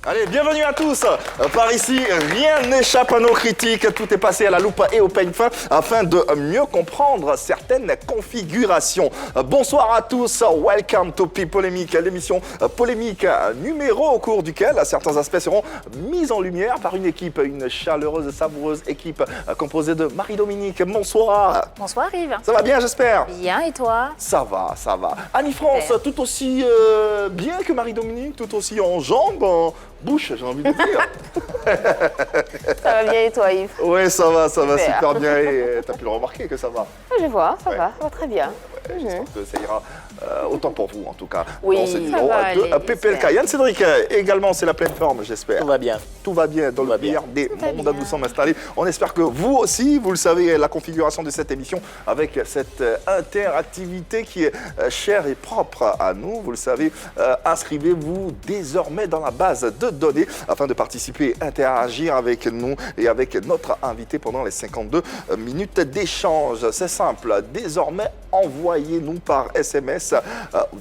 Allez, bienvenue à tous. Par ici, rien n'échappe à nos critiques. Tout est passé à la loupe et au peigne fin afin de mieux comprendre certaines configurations. Bonsoir à tous. Welcome to Polémique, l'émission polémique numéro au cours duquel certains aspects seront mis en lumière par une équipe, une chaleureuse, savoureuse équipe composée de Marie-Dominique. Bonsoir. Bonsoir Yves. Ça va bien, j'espère? Bien, et toi? Ça va, ça va. Annie-France, tout aussi bien que Marie-Dominique, tout aussi en jambes, en bouche, j'ai envie de dire. Ça va bien et toi Yves? Oui, ça va super bien et t'as pu le remarquer que ça va. Je vois, ça va très bien. J'espère que ça ira autant pour vous en tout cas. Oui, dans ce numéro ça va de aller, PPLK. Yann Cédric, également c'est la pleine forme j'espère. Tout va bien. Tout va bien dans le meilleur des mondes, nous sommes installés. On espère que vous aussi, vous le savez, la configuration de cette émission avec cette interactivité qui est chère et propre à nous. Vous le savez, inscrivez-vous désormais dans la base de données afin de participer, interagir avec nous et avec notre invité pendant les 52 minutes d'échange. C'est simple, désormais envoyez-nous par SMS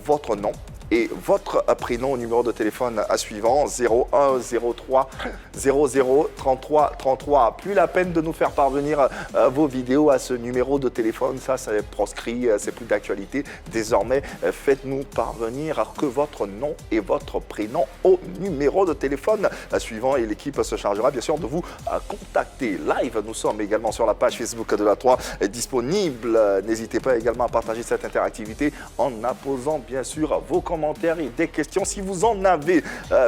votre nom et votre prénom au numéro de téléphone suivant 01 03 00 33 33. Plus la peine de nous faire parvenir vos vidéos à ce numéro de téléphone, ça c'est proscrit, c'est plus d'actualité. Désormais, faites-nous parvenir que votre nom et votre prénom au numéro de téléphone suivant et l'équipe se chargera bien sûr de vous contacter. Live, nous sommes également sur la page Facebook de la 3 disponible. N'hésitez pas également à partager cette interactivité en apposant bien sûr vos commentaires et des questions si vous en avez.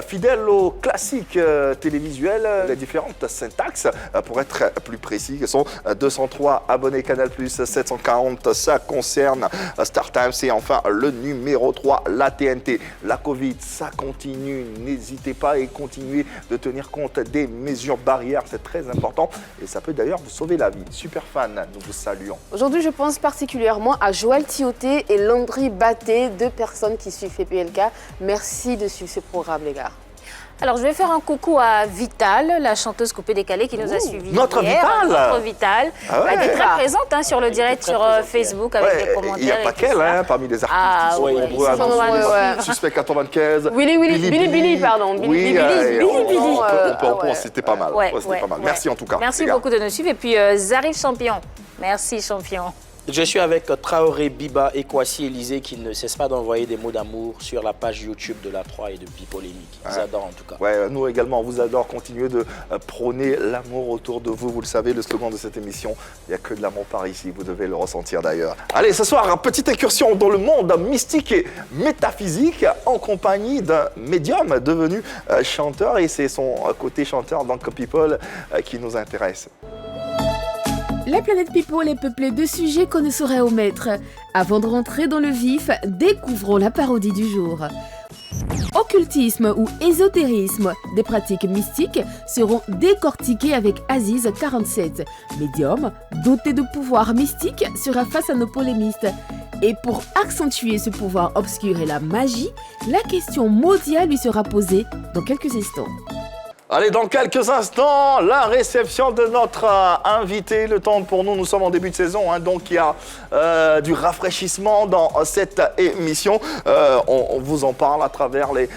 Fidèle aux classiques télévisuels, les différentes syntaxes, pour être plus précis, sont 203 abonnés Canal+, 740, ça concerne Star Times et enfin le numéro 3, la TNT. La Covid, ça continue, n'hésitez pas et continuez de tenir compte des mesures barrières, c'est très important et ça peut d'ailleurs vous sauver la vie. Super fan, nous vous saluons. Aujourd'hui, je pense particulièrement à Joël Thioté et Landry Batté, deux personnes qui suivent PPLK. Merci de suivre ce programme, les gars. Alors, je vais faire un coucou à Vital, la chanteuse coupée décalée qui nous a suivis notre hier. Vital. Notre Vital. Ah ouais. Elle est très présente sur le direct sur Facebook avec les commentaires. Il n'y a pas qu'elle parmi les artistes oui, qui sont nombreux à nous suivre. ouais. Suspect 95. Billy, pardon. Billy. On peut en citer pas mal. Merci en tout cas. Merci beaucoup de nous suivre. Et puis, Zarif Champion. Merci, champion. Je suis avec Traoré, Biba et Kwasi Élysée qui ne cessent pas d'envoyer des mots d'amour sur la page YouTube de la 3 et de Polémique. Ils adorent en tout cas. Ouais, nous également, on vous adore. Continuez de prôner l'amour autour de vous. Vous le savez, le slogan de cette émission, il n'y a que de l'amour par ici. Vous devez le ressentir d'ailleurs. Allez, ce soir, petite incursion dans le monde mystique et métaphysique en compagnie d'un médium devenu chanteur. Et c'est son côté chanteur, donc People, qui nous intéresse. La planète People est peuplée de sujets qu'on ne saurait omettre. Avant de rentrer dans le vif, découvrons la parodie du jour. Occultisme ou ésotérisme, des pratiques mystiques seront décortiquées avec Aziz 47. Médium, doté de pouvoirs mystiques, sera face à nos polémistes. Et pour accentuer ce pouvoir obscur et la magie, la question Modia lui sera posée dans quelques instants. Allez, dans quelques instants, la réception de notre invité. Le temps pour nous sommes en début de saison, donc il y a du rafraîchissement dans cette émission. On vous en parle à travers les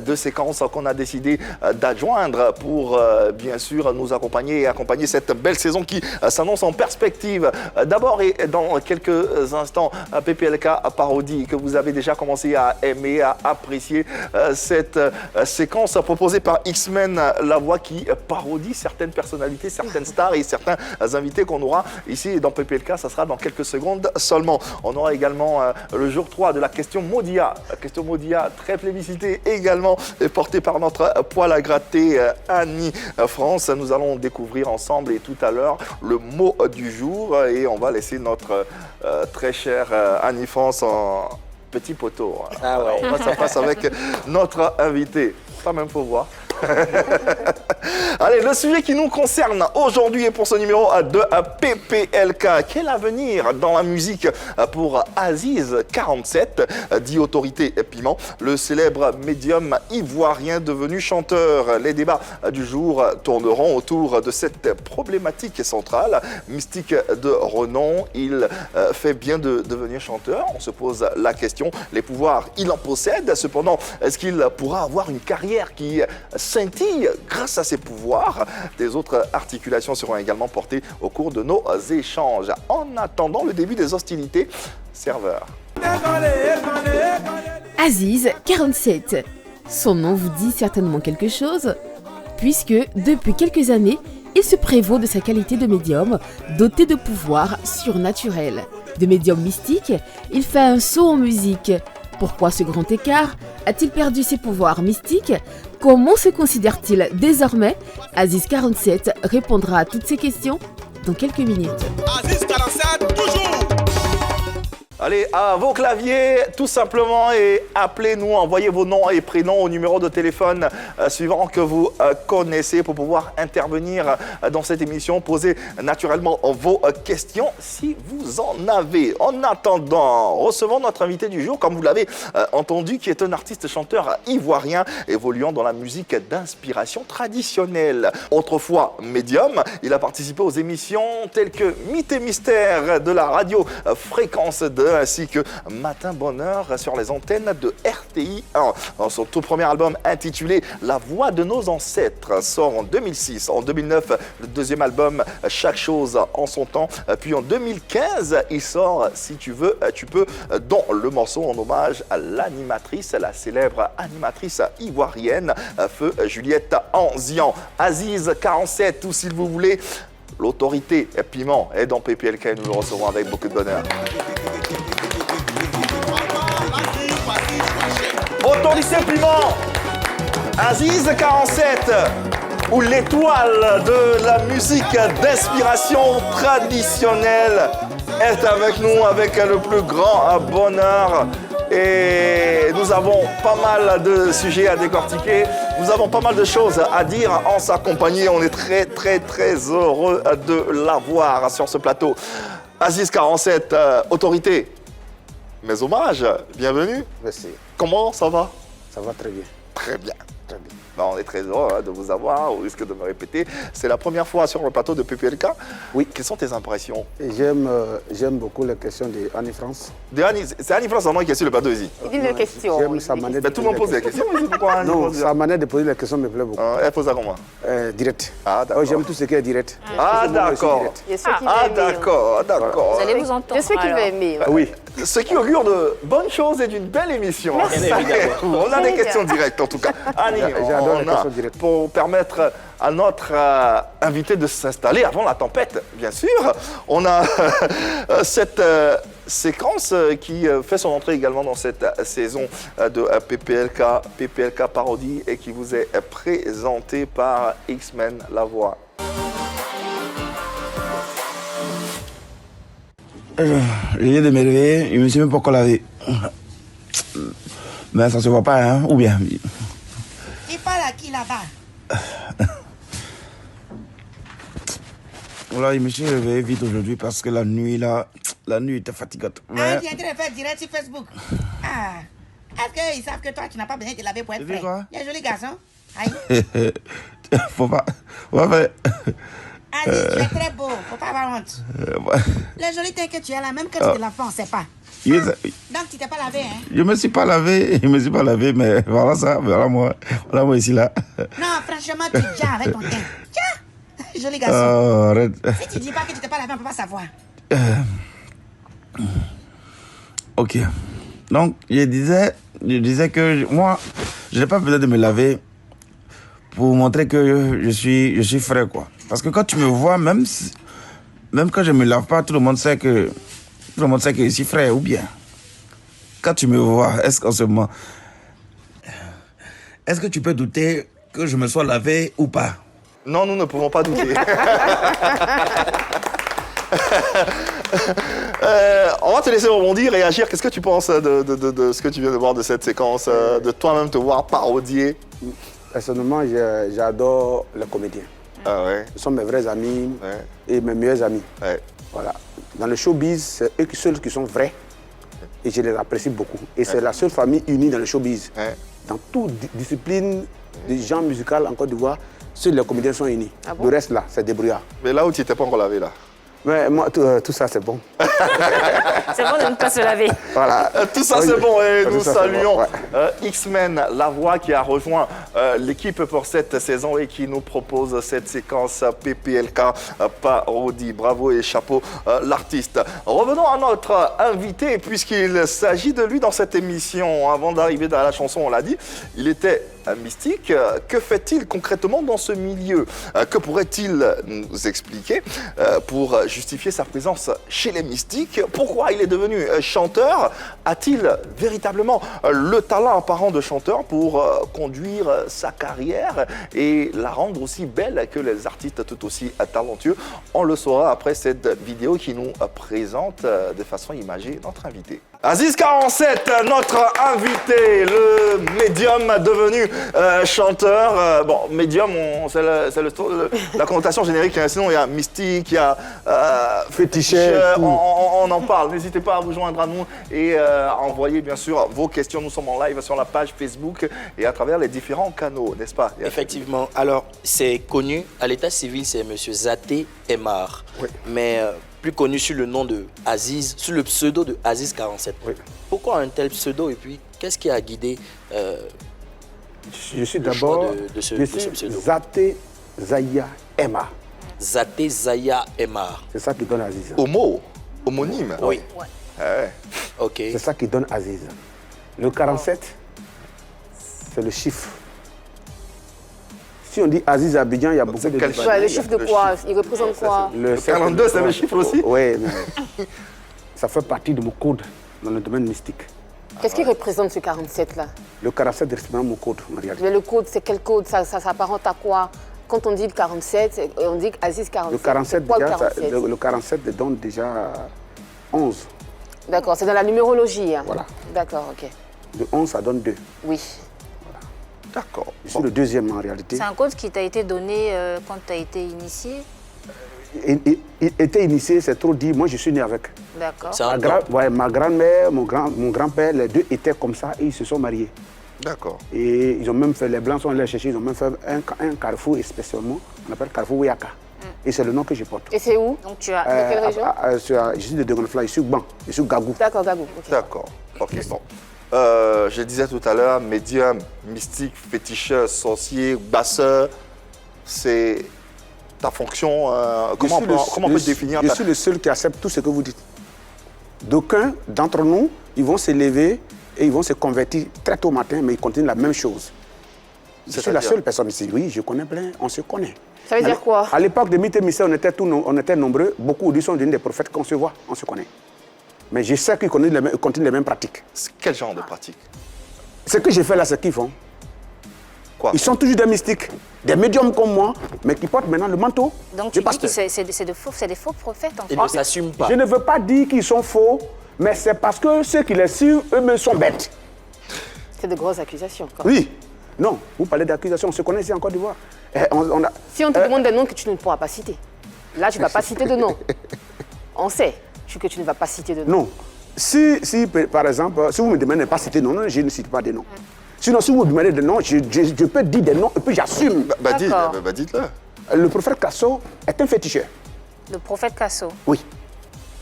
deux séquences qu'on a décidé d'adjoindre pour bien sûr nous accompagner et accompagner cette belle saison qui s'annonce en perspective. D'abord et dans quelques instants, PPLK parodie que vous avez déjà commencé à aimer, à apprécier cette séquence proposée par X-Men La Voix qui parodie certaines personnalités, certaines stars et certains invités qu'on aura ici dans PPLK. Ça sera dans quelques secondes seulement. On aura également le jour 3 de la question Modia. La question Modia, très plébiscitée également, et portée par notre poil à gratter Annie France. Nous allons découvrir ensemble et tout à l'heure le mot du jour et on va laisser notre très chère Annie France en petit poteau. Ah ouais. Alors, face à face avec notre invité. Ça même faut voir. Allez, le sujet qui nous concerne aujourd'hui est pour ce numéro de PPLK. Quel avenir dans la musique pour Aziz 47, dit Autorité Piment, le célèbre médium ivoirien devenu chanteur? Les débats du jour tourneront autour de cette problématique centrale. Mystique de renom, il fait bien de devenir chanteur. On se pose la question, les pouvoirs, il en possède. Cependant, est-ce qu'il pourra avoir une carrière qui scintille grâce à ses pouvoirs. Des autres articulations seront également portées au cours de nos échanges. En attendant le début des hostilités, serveur. Aziz, 47. Son nom vous dit certainement quelque chose, puisque depuis quelques années, il se prévaut de sa qualité de médium, doté de pouvoirs surnaturels. De médium mystique, il fait un saut en musique. Pourquoi ce grand écart? A-t-il perdu ses pouvoirs mystiques? Comment se considère-t-il désormais? Aziz 47 répondra à toutes ces questions dans quelques minutes. Aziz 47, toujours. Allez, à vos claviers, tout simplement, et appelez-nous, envoyez vos noms et prénoms au numéro de téléphone suivant que vous connaissez pour pouvoir intervenir dans cette émission, poser naturellement vos questions si vous en avez. En attendant, recevons notre invité du jour, comme vous l'avez entendu, qui est un artiste-chanteur ivoirien évoluant dans la musique d'inspiration traditionnelle. Autrefois médium, il a participé aux émissions telles que Mythes et Mystères de la radio Fréquence 2, ainsi que Matin Bonheur sur les antennes de RTI 1. Dans son tout premier album intitulé La Voix de nos ancêtres sort en 2006. En 2009, le deuxième album Chaque chose en son temps. Puis en 2015, il sort Si tu veux, tu peux, dont le morceau en hommage à l'animatrice, la célèbre animatrice ivoirienne, feu Juliette Anzian. Aziz 47, ou s'il vous voulez, l'autorité Piment est dans PPLK et nous le recevrons avec beaucoup de bonheur. Autorité Piment, Aziz 47, ou l'étoile de la musique d'inspiration traditionnelle, est avec nous avec le plus grand bonheur. Et nous avons pas mal de sujets à décortiquer, nous avons pas mal de choses à dire en sa compagnie. On est très heureux de l'avoir sur ce plateau. Aziz 47, autorité, mes hommages, bienvenue. Merci. Comment ça va? Ça va très bien. Très bien. Très bien. Ben, on est très heureux de vous avoir, au risque de me répéter. C'est la première fois sur le plateau de PPLK. Oui. Quelles sont tes impressions? J'aime beaucoup les questions d'Annie France. C'est Annie France qui est sur le plateau ici. Il dit des questions. J'aime sa manière Ben, tout le monde pose des questions. Mais c'est pourquoi Annie Non, pose sa manière de poser les questions me plaît beaucoup. Elle pose ça comment? Direct. Ah, d'accord. J'aime tout ce qui est direct. Ah, d'accord. Il y a ceux qui Ah, vont aimer. d'accord. Vous allez vous entendre. Je sais qu'il alors. va aimer. Oui. Ce qui augure de bonnes choses et d'une belle émission. Bien évidemment. On a des questions directes en tout cas. Annie, J'adore les on a, questions directes. pour permettre à notre invité de s'installer avant la tempête, bien sûr, on a cette séquence qui fait son entrée également dans cette saison de PPLK Parodie et qui vous est présentée par X-Men La Voix. Je viens de me réveiller, je me suis même pas encore lavé. Mais ça se voit pas, hein, ou bien? Tu parles à qui là-bas? Voilà, je me suis réveillé vite aujourd'hui parce que la nuit était fatigante. Ah, Mais... tu es en train de faire direct sur Facebook. Ah, est-ce qu'ils savent que toi, tu n'as pas besoin de te laver pour être Tu dis frais? quoi? Il y a un joli garçon. Aïe. Faut pas... Ouais, mais... Aziz, tu es très beau, faut pas avoir honte. ouais. Le joli teint que tu as là, même quand tu es l'enfant, on ne sait pas. Donc tu t'es pas lavé, hein? Je me suis pas lavé, mais voilà ça, voilà moi ici là. Non, franchement, tu tiens avec ton teint. Tiens, joli garçon. Arrête. Si tu dis pas que tu t'es pas lavé, on peut pas savoir. Ok. Donc, je disais que moi, je n'ai pas besoin de me laver pour montrer que je suis frais, quoi. Parce que quand tu me vois, même quand je me lave pas, tout le monde sait que je suis frais, ou bien. Quand tu me vois, est-ce que tu peux douter que je me sois lavé ou pas? Non, nous ne pouvons pas douter. On va te laisser rebondir, réagir. Qu'est-ce que tu penses de ce que tu viens de voir de cette séquence, de toi-même te voir parodier? Personnellement, j'adore les comédiens. Ah ouais. Ce sont mes vrais amis Ouais. et mes meilleurs amis. Ouais. Voilà. Dans le showbiz, c'est eux seuls qui sont vrais et je les apprécie beaucoup. Et c'est la seule famille unie dans le showbiz. Ouais. Dans toute discipline de genre musical en Côte d'Ivoire, seuls les comédiens sont unis. Ah bon? Le reste là, c'est débrouillard. Mais là où tu n'étais pas encore lavé là. Mais moi, tout ça, c'est bon. C'est bon de ne pas se laver. Voilà. Tout ça, c'est bon. Et nous Tout ça, c'est saluons bon, ouais. X-Men, la voix qui a rejoint l'équipe pour cette saison et qui nous propose cette séquence PPLK parodie. Bravo et chapeau l'artiste. Revenons à notre invité, puisqu'il s'agit de lui dans cette émission. Avant d'arriver dans la chanson, on l'a dit, il était un mystique. Que fait-il concrètement dans ce milieu? Que pourrait-il nous expliquer pour justifier sa présence chez les mystiques? Pourquoi il est devenu chanteur? A-t-il véritablement le talent apparent de chanteur pour conduire sa carrière et la rendre aussi belle que les artistes tout aussi talentueux? On le saura après cette vidéo qui nous présente de façon imagée notre invité. Aziz 47, notre invité, le médium devenu chanteur. Bon, médium, c'est la connotation générique. Sinon, il y a mystique, il y a Féticheur, on en parle. N'hésitez pas à vous joindre à nous et à envoyer, bien sûr, vos questions. Nous sommes en live sur la page Facebook et à travers les différents canaux, n'est-ce pas? Effectivement. Alors, c'est connu, à l'état civil, c'est M. Zaté Emar. Oui. Mais plus connu sous le nom de Aziz, sous le pseudo de Aziz 47. Oui. Pourquoi un tel pseudo et puis qu'est-ce qui a guidé Je suis le choix d'abord de ce pseudo? Zaté Zaya Emma. Zaté Zaya Emar. C'est ça qui donne Aziz. Homonyme. Oui. Ah ouais. Ok. C'est ça qui donne Aziz. Le 47, c'est le chiffre. Si on dit Aziz Abidjan, il y a beaucoup de... quel chiffre? Ouais, le chiffre de quoi? Il représente quoi? Le 42, c'est le chiffre aussi? Oui, mais ça fait partie de mon code dans le domaine mystique. Qu'est-ce qui représente ce 47-là? Le 47 représente mon code, en réalité. Mais le code, c'est quel code? Ça s'apparente à quoi? Quand on dit le 47, on dit Aziz 47. Le 47, Quoi, déjà, le 47? le 47 donne déjà 11. D'accord, c'est dans la numérologie. Hein. Voilà. D'accord, ok. De 11, ça donne 2. Oui. D'accord. Je suis le deuxième en réalité. C'est un code qui t'a été donné quand tu as été initié? Il était initié, c'est trop dit. Moi, je suis né avec. D'accord. C'est un don. Ma grand-mère, mon grand-père, les deux étaient comme ça et ils se sont mariés. D'accord. Et ils ont même fait, les Blancs sont allés chercher, ils ont même fait un carrefour spécialement, on appelle Carrefour Ouiaka. Et c'est le nom que je porte. Et c'est où? Donc tu as de quelle région? Je suis de Degonfla, je suis Gban, je suis Gagou. D'accord, Gagou. ok. D'accord. Ok, bon. Je disais tout à l'heure, médium, mystique, féticheur, sorcier, basseur, c'est ta fonction. Comment on peut définir Je suis le seul qui accepte tout ce que vous dites. D'aucuns d'entre nous, ils vont se lever et ils vont se convertir très tôt matin, mais ils continuent la même chose. Je suis la seule personne ici. Oui, je connais plein, on se connaît. Ça veut dire quoi? À l'époque de Mythe et Mystère, on était nombreux. Beaucoup sont devenus des prophètes qu'on se voit, on se connaît. Mais je sais qu'ils continuent les mêmes pratiques. Quel genre de pratique? Ce que j'ai fait là, c'est qu'ils font. Quoi? Ils sont toujours des mystiques, des médiums comme moi, mais qui portent maintenant le manteau. Donc de tu dis que pasteur. c'est des faux prophètes en fait. Ils ne s'assument pas. Je ne veux pas dire qu'ils sont faux, mais c'est parce que ceux qui les suivent, eux-mêmes sont bêtes. C'est de grosses accusations. Quoi. Oui. Non, vous parlez d'accusations, on se connaît ici en Côte d'Ivoire. Si on te demande des noms que tu ne pourras pas citer, là tu ne vas pas citer de noms. On sait que tu ne vas pas citer de noms. Non. Si, par exemple, si vous me demandez de ne pas citer de noms, je ne cite pas des noms. Sinon, si vous me demandez des noms, je peux dire des noms et puis j'assume. Dites-le. Le prophète Kasso est un féticheur. Le prophète Kasso. Oui.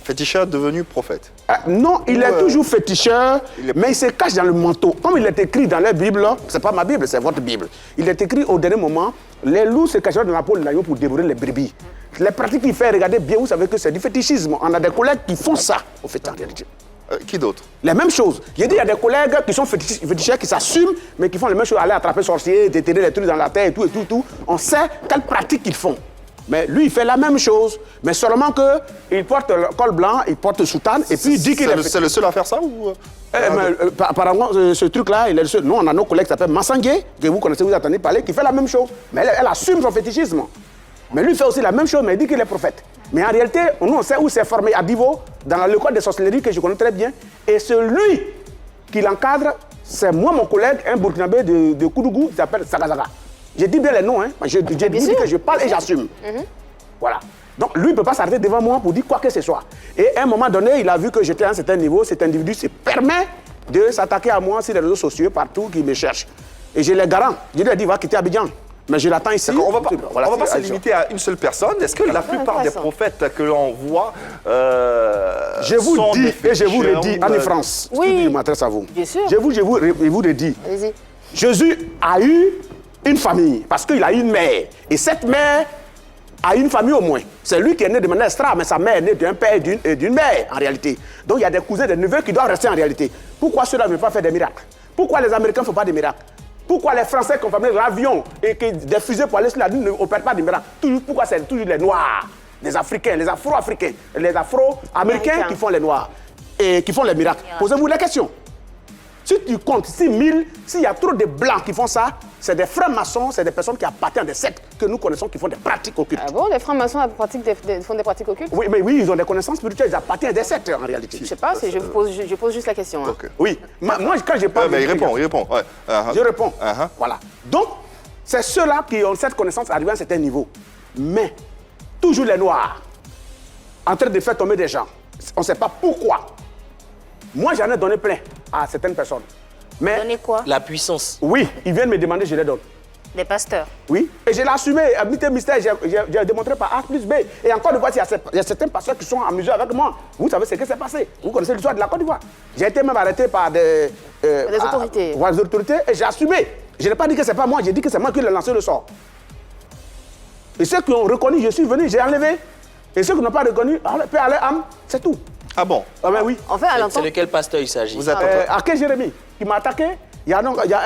Féticheur devenu prophète. Non, il est toujours féticheur, mais il se cache dans le manteau. Comme il est écrit dans la Bible, c'est pas ma Bible, c'est votre Bible. Il est écrit au dernier moment, les loups se cachent dans la peau de l'agneau pour dévorer les brebis. Les pratiques qu'il fait, regardez bien, vous savez que c'est du fétichisme. On a des collègues qui font ça, au fait, en réalité. Qui d'autre? Les mêmes choses. J'ai dit, il y a des collègues qui sont féticheurs, qui s'assument, mais qui font les mêmes choses, aller attraper sorciers, déterrer les trucs dans la terre et tout. On sait quelles pratiques ils font. Mais lui, il fait la même chose. Mais seulement qu'il porte le col blanc, il porte le soutane, et puis il dit qu'il est... C'est le seul à faire ça ou... Apparemment, ce truc-là, il est le seul. Nous, on a nos collègues qui s'appellent Massangué, que vous connaissez, vous attendez parler, qui fait la même chose. Mais elle assume son fétichisme. Mais lui, il fait aussi la même chose, mais il dit qu'il est prophète. Mais en réalité, nous, on sait où c'est formé, à Bivo, dans l'école de sorcellerie que je connais très bien. Et celui qui l'encadre, c'est moi, mon collègue, un Burkinabé de Koudougou, qui s'appelle Sagazaga. J'ai dit bien les noms, hein. Je dis que je parle et j'assume. Voilà. Donc lui, il ne peut pas s'arrêter devant moi pour dire quoi que ce soit. Et à un moment donné, il a vu que j'étais à un certain niveau, cet individu se permet de s'attaquer à moi sur les réseaux sociaux, partout, qui me cherche. Et je les garant. Je lui ai dit, va quitter Abidjan. Mais je l'attends ici. On va pas, Voilà, on va pas se c'est- limiter à une seule personne. Est-ce que la plupart des intéressant. prophètes que l'on voit Je vous sont dis des et je vous le dis, féticheurs, Anne-France. Oui. Je m'adresse à vous. Bien sûr. Je vous le dis. Allez-y. Jésus a eu une famille parce qu'il a eu une mère. Et cette mère a une famille au moins. C'est lui qui est né de manière extra, mais sa mère est née d'un père et d'une mère en réalité. Donc il y a des cousins, des neveux qui doivent rester en réalité. Pourquoi ceux-là ne veulent pas faire des miracles? Pourquoi les Américains ne font pas des miracles? Pourquoi les Français qui ont fait l'avion et qui des fusées pour aller sur la Lune n'opèrent pas des miracles? Pourquoi c'est toujours les Noirs, les Africains, les Afro-Africains, les Afro-Américains qui font les Noirs et qui font les miracles? Posez-vous la question. Si tu comptes 6 000, s'il y a trop de Blancs qui font ça, c'est des francs-maçons, c'est des personnes qui appartiennent à des sectes que nous connaissons qui font des pratiques occultes. Ah bon, les francs-maçons font des pratiques occultes? Oui, mais oui, ils ont des connaissances spirituelles, ils appartiennent à des sectes en réalité. Je sais pas, je pose juste la question. Hein. Ok. Oui, moi quand je parle... Mais il répond. Ouais. Je réponds. Uh-huh. Voilà. Donc, c'est ceux-là qui ont cette connaissance arrivée à un certain niveau. Mais, toujours les Noirs, en train de faire tomber des gens. On ne sait pas pourquoi. Moi, j'en ai donné plein à certaines personnes. Mais, Donnez quoi? La puissance. oui, ils viennent me demander, je les donne. Des pasteurs. Oui, et je l'ai assumé, Mystère Mystère, j'ai démontré par A plus B. Et en Côte d'Ivoire, il y a certains pasteurs qui sont amusés avec moi. Vous savez ce qui s'est passé. Vous connaissez l'histoire de la Côte d'Ivoire. J'ai été même arrêté par des autorités. Des autorités et j'ai assumé. Je n'ai pas dit que ce n'est pas moi, j'ai dit que c'est moi qui ai lancé le sort. Et ceux qui ont reconnu, je suis venu, j'ai enlevé. Et ceux qui n'ont pas reconnu, peut aller âme, c'est tout. Ah bon? Ah ben oui. Enfin, à C'est l'entendre. de quel pasteur il s'agit? Vous êtes À quel Jérémie qui m'a attaqué? Il y a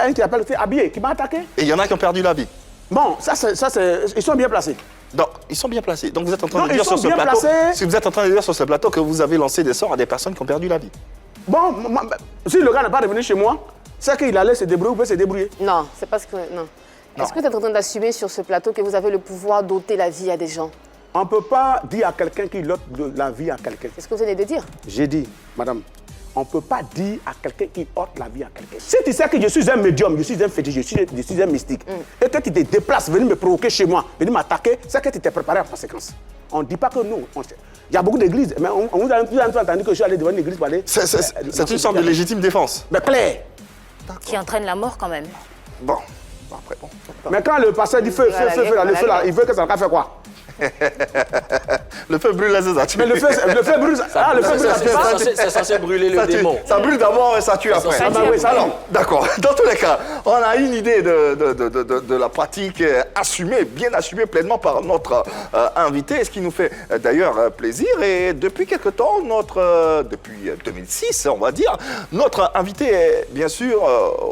un qui s'appelle Habillé qui m'a attaqué. Et il y en a qui ont perdu la vie. Bon, ils sont bien placés. Donc, ils sont bien placés. Donc, vous êtes en train Non, de ils dire sont sur ce bien plateau, placés. si vous êtes en train de dire sur ce plateau que vous avez lancé des sorts à des personnes qui ont perdu la vie. Bon, si le gars n'est pas revenu chez moi, c'est qu'il allait se débrouiller ou peut se débrouiller. Non, c'est parce que. Non. Est-ce que tu es en train d'assumer sur ce plateau que vous avez le pouvoir d'ôter la vie à des gens? On ne peut pas dire à quelqu'un qu'il ôte la vie à quelqu'un. C'est ce que vous venez de dire. J'ai dit, madame, on ne peut pas dire à quelqu'un qu'il ôte la vie à quelqu'un. Si tu sais que je suis un médium, je suis un fétiche, je suis un mystique, et que tu te déplaces, venir me provoquer chez moi, venir m'attaquer, c'est que tu t'es préparé en conséquence. On ne dit pas que nous. Il y a beaucoup d'églises, mais on vous a entendu que je suis allé devant une église pour aller. C'est une sorte de légitime défense. Mais clair. Qui entraîne la mort quand même. Bon, après, bon. Mais quand le pasteur dit feu, là, il veut que ça va faire quoi? Le feu brûle les zézats. Mais le feu brûle. Ah, le feu brûle. C'est censé brûler le démon. Ça brûle d'abord et ça tue après. Ah bah oui, ça alors. D'accord. Dans tous les cas, on a une idée de la pratique assumée, bien assumée pleinement par notre invité, ce qui nous fait d'ailleurs plaisir. Et depuis quelque temps, depuis 2006, on va dire, notre invité est bien sûr,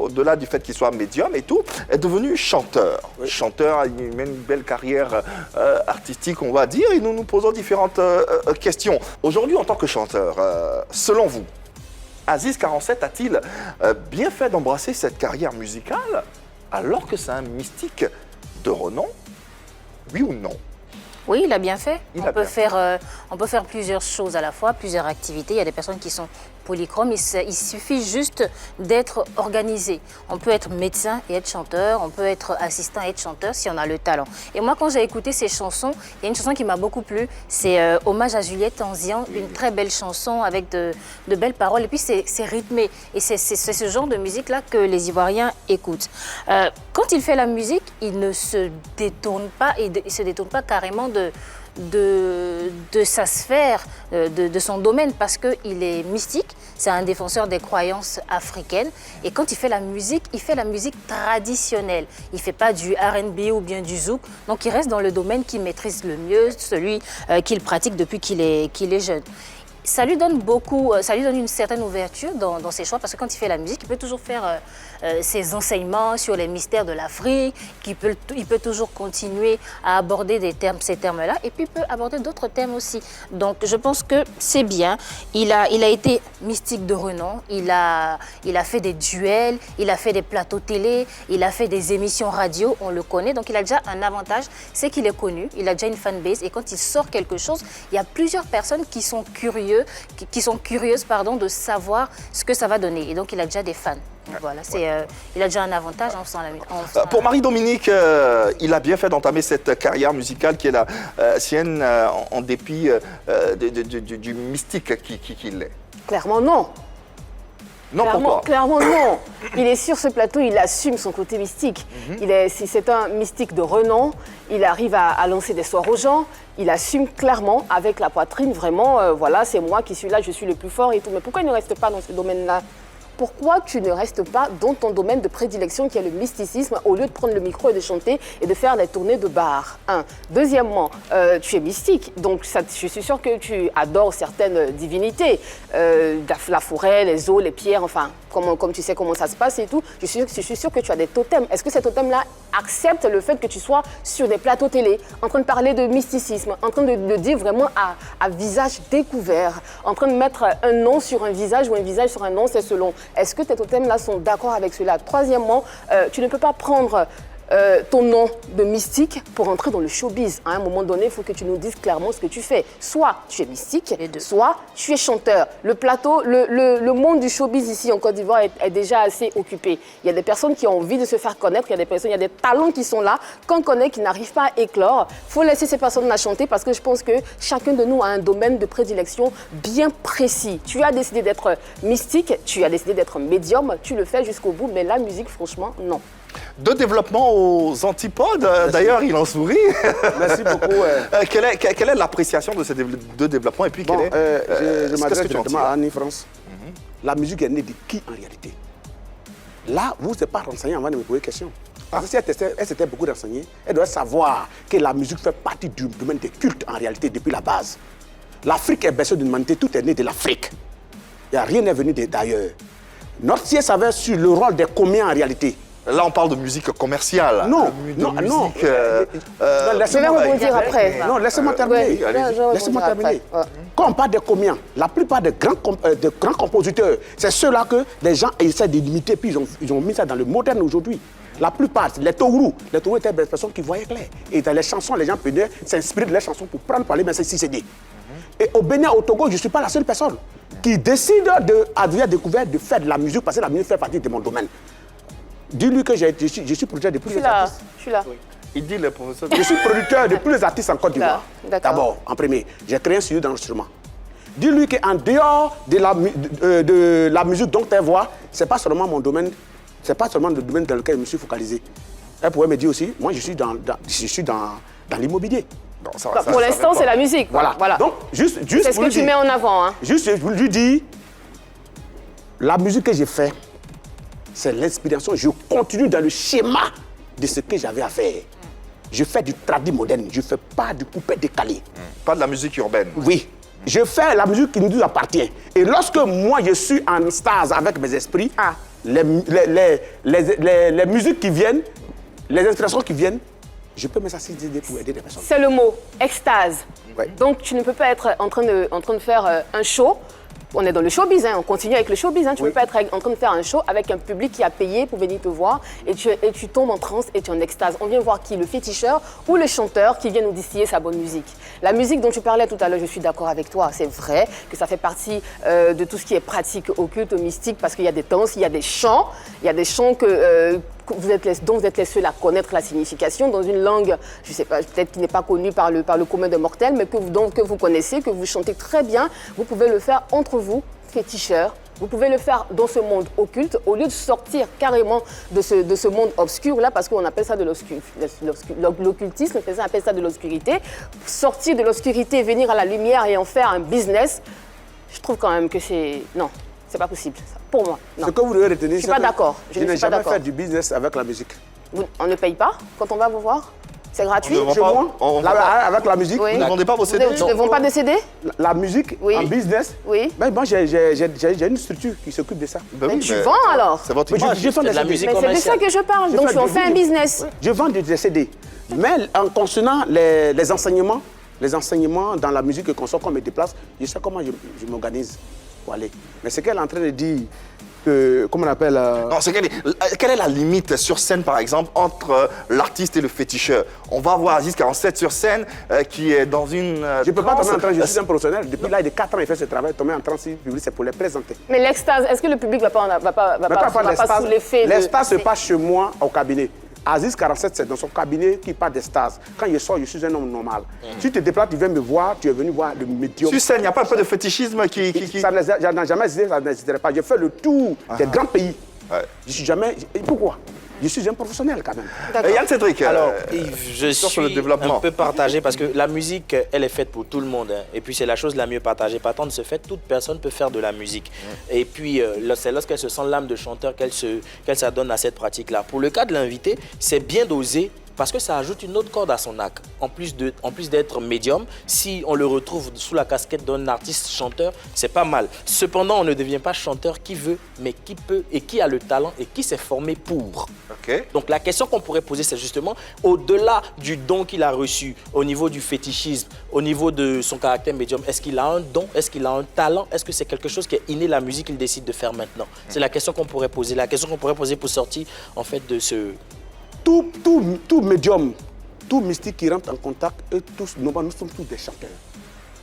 au-delà du fait qu'il soit médium et tout, est devenu chanteur. Oui. Chanteur, il mène une belle carrière artistique, on va dire, et nous nous posons différentes questions. Aujourd'hui, en tant que chanteur, selon vous, Aziz 47 a-t-il bien fait d'embrasser cette carrière musicale alors que c'est un mystique de renom? Oui ou non? Oui, il a bien fait. Il On peut faire plusieurs choses à la fois, plusieurs activités. Il y a des personnes qui sont polychromes. Il suffit juste d'être organisé. On peut être médecin et être chanteur. On peut être assistant et être chanteur si on a le talent. Et moi, quand j'ai écouté ces chansons, il y a une chanson qui m'a beaucoup plu. C'est Hommage à Juliette Tanzian, une très belle chanson avec de belles paroles. Et puis, c'est rythmé. Et c'est ce genre de musique-là que les Ivoiriens écoutent. Quand il fait la musique, il ne se détourne pas, il se détourne pas carrément de sa sphère, de son domaine, parce qu'il est mystique, c'est un défenseur des croyances africaines. Et quand il fait la musique traditionnelle. Il ne fait pas du R&B ou bien du zouk. Donc il reste dans le domaine qu'il maîtrise le mieux, celui qu'il pratique depuis qu'il est jeune. Ça lui donne une certaine ouverture dans ses choix, parce que quand il fait la musique, il peut toujours faire ses enseignements sur les mystères de l'Afrique, il peut toujours continuer à aborder ces termes-là, et puis il peut aborder d'autres thèmes aussi. Donc je pense que c'est bien. Il a été mystique de renom, il a fait des duels, il a fait des plateaux télé, il a fait des émissions radio, on le connaît, donc il a déjà un avantage, c'est qu'il est connu, il a déjà une fanbase, et quand il sort quelque chose, il y a plusieurs personnes qui sont curieuses de savoir ce que ça va donner. Et donc, il a déjà des fans. Donc, voilà, il a déjà un avantage en faisant la musique. Pour Marie-Dominique, il a bien fait d'entamer cette carrière musicale qui est la sienne en dépit du mystique qu'il est. Clairement, non. Non, pourquoi? Clairement, non. Il est sur ce plateau, il assume son côté mystique. C'est un mystique de renom. Il arrive à lancer des sorts aux gens. Il assume clairement avec la poitrine, vraiment, voilà, c'est moi qui suis là, je suis le plus fort et tout. Mais pourquoi il ne reste pas dans ce domaine-là? Pourquoi tu ne restes pas dans ton domaine de prédilection qui est le mysticisme au lieu de prendre le micro et de chanter et de faire des tournées de bar? Deuxièmement, tu es mystique, donc je suis sûre que tu adores certaines divinités, la forêt, les eaux, les pierres, enfin, comme tu sais comment ça se passe et tout. Je suis sûre que tu as des totems. Est-ce que ces totems-là acceptent le fait que tu sois sur des plateaux télé, en train de parler de mysticisme, en train de dire vraiment à visage découvert, en train de mettre un nom sur un visage ou un visage sur un nom, c'est selon. Est-ce que tes totems-là sont d'accord avec cela? Troisièmement, tu ne peux pas prendre ton nom de mystique pour entrer dans le showbiz. À un moment donné, il faut que tu nous dises clairement ce que tu fais. Soit tu es mystique, soit tu es chanteur. Le plateau, le monde du showbiz ici en Côte d'Ivoire est déjà assez occupé. Il y a des personnes qui ont envie de se faire connaître, il y a des talents qui sont là, qu'on connaît, qui n'arrivent pas à éclore. Il faut laisser ces personnes-là chanter parce que je pense que chacun de nous a un domaine de prédilection bien précis. Tu as décidé d'être mystique, tu as décidé d'être médium, tu le fais jusqu'au bout, mais la musique, franchement, non. De développement aux antipodes, d'ailleurs, il en sourit. Merci beaucoup. Quelle est l'appréciation de ces deux développements et puis Bon, je m'adresse que tu en directement tires? à Annie France. La musique est née de qui en réalité? Là, vous n'êtes pas renseigné avant de me poser question. Parce que si elle s'était beaucoup renseignée, elle doit savoir que la musique fait partie du domaine des cultes en réalité depuis la base. L'Afrique est berceau d'une humanité, tout est né de l'Afrique. Rien n'est venu d'ailleurs. Notre siècle savait sur le rôle des comiens en réalité. Là, on parle de musique commerciale. Non, non. Laissez-moi vous dire après. Non, laissez-moi terminer. Laissez-moi terminer. Quand on parle des comiens, la plupart des grands compositeurs, c'est ceux-là que les gens essaient de limiter, puis ils ont mis ça dans le moderne aujourd'hui. La plupart, les Tourou étaient des personnes qui voyaient clair. Et dans les chansons, les gens pouvaient s'inspirer de leurs chansons pour prendre par les mains ces CD. Et au Bénin, au Togo, je ne suis pas la seule personne qui décide à découvert de faire de la musique, parce que la musique fait partie de mon domaine. Dis-lui que je suis producteur de plusieurs artistes. Je suis là. Il dit le professeur. Je suis producteur de plusieurs artistes en Côte d'Ivoire. D'accord. D'abord, en premier, j'ai créé un studio d'enregistrement. Dis-lui qu'en dehors de la musique dont elle voit, ce n'est pas seulement mon domaine, ce n'est pas seulement le domaine dans lequel je me suis focalisé. Elle pourrait me dire aussi, moi je suis dans l'immobilier. Pour l'instant, c'est la musique. Voilà. Donc, juste c'est ce que tu mets en avant. Hein. Juste, je vous lui dis, la musique que j'ai fait, c'est l'inspiration. Je continue dans le schéma de ce que j'avais à faire. Je fais du tradi moderne, je ne fais pas du coupé décalé. Pas de la musique urbaine. Oui. Je fais la musique qui nous appartient. Et lorsque moi, je suis en stase avec mes esprits, les musiques qui viennent, les inspirations qui viennent, je peux me s'assister pour aider des personnes. C'est le mot, extase. Ouais. Donc, tu ne peux pas être en train de faire un show. On est dans le showbiz, hein, on continue avec le showbiz. Hein. Tu ne peux pas être en train de faire un show avec un public qui a payé pour venir te voir et tu tombes en transe et tu es en extase. On vient voir qui? Le féticheur ou le chanteur qui vient nous distiller sa bonne musique. La musique dont tu parlais tout à l'heure, je suis d'accord avec toi. C'est vrai que ça fait partie de tout ce qui est pratique occulte, mystique, parce qu'il y a des danses, il y a des chants. Il y a des chants dont vous êtes les seuls à connaître la signification dans une langue, je ne sais pas, peut-être qui n'est pas connue par le commun des mortels, mais que vous connaissez, que vous chantez très bien. Vous pouvez le faire entre vous, féticheurs. Vous pouvez le faire dans ce monde occulte, au lieu de sortir carrément de ce monde obscur-là, parce qu'on appelle ça de l'occultisme, on appelle ça de l'obscurité. Sortir de l'obscurité, venir à la lumière et en faire un business, je trouve quand même que c'est... Non. C'est pas possible, ça. Pour moi. Non. Ce que vous devez retenir, je suis pas d'accord. Je n'ai jamais fait du business avec la musique. On ne paye pas quand on va vous voir? C'est gratuit? Avec la musique. Oui. Vous ne vendez pas vos CD? Vous ne vendez pas de CD? La musique en business? Oui. Ben, moi, j'ai une structure qui s'occupe de ça. Ben mais tu vends alors? C'est votre image. Je vends de la musique commerciale. C'est de ça que je parle. Donc tu en fais un business. Je vends des CD. Mais en concernant les enseignements dans la musique qu'on sort, qu'on me déplace, je sais comment je m'organise. Aller. Mais ce qu'elle est en train de dire, comment on appelle... Non, quelle est la limite sur scène, par exemple, entre l'artiste et le féticheur? On va voir Aziz 47 sur scène qui est dans une... Je ne peux pas tomber en transe, je suis un professionnel. Depuis là, il y a 4 ans, il fait ce travail. Tomber en transe public, c'est pour les présenter. Mais l'extase, est-ce que le public va pas sous l'effet? L'extase se passe chez moi au cabinet. Aziz 47, c'est dans son cabinet qui parle d'extase. Quand je sors, je suis un homme normal. Si tu te déplaces, tu viens me voir, tu es venu voir le médium. Sur scène, il n'y a pas un peu de fétichisme qui... Ça n'a jamais existé, ça n'existerait pas. J'ai fait le tour des grands pays. Ouais. Je suis jamais... Et pourquoi? Je suis un professionnel quand même. Yann Cédric, Alors, je sur le suis développement. un peu partagé parce que la musique, elle est faite pour tout le monde. Hein. Et puis, c'est la chose la mieux partagée. Partant de ce fait, toute personne peut faire de la musique. Et puis, c'est lorsqu'elle se sent l'âme de chanteur qu'elle s'adonne à cette pratique-là. Pour le cas de l'invité, c'est bien dosé parce que ça ajoute une autre corde à son arc. En plus d'être médium, si on le retrouve sous la casquette d'un artiste chanteur, c'est pas mal. Cependant, on ne devient pas chanteur qui veut, mais qui peut et qui a le talent et qui s'est formé pour. Okay. Donc la question qu'on pourrait poser, c'est justement, au-delà du don qu'il a reçu, au niveau du fétichisme, au niveau de son caractère médium, est-ce qu'il a un don? Est-ce qu'il a un talent? Est-ce que c'est quelque chose qui est inné, la musique qu'il décide de faire maintenant? C'est la question qu'on pourrait poser. La question qu'on pourrait poser pour sortir, en fait, de ce... Tout médium, tout mystique qui rentre en contact, et tous, nous sommes tous des chanteurs.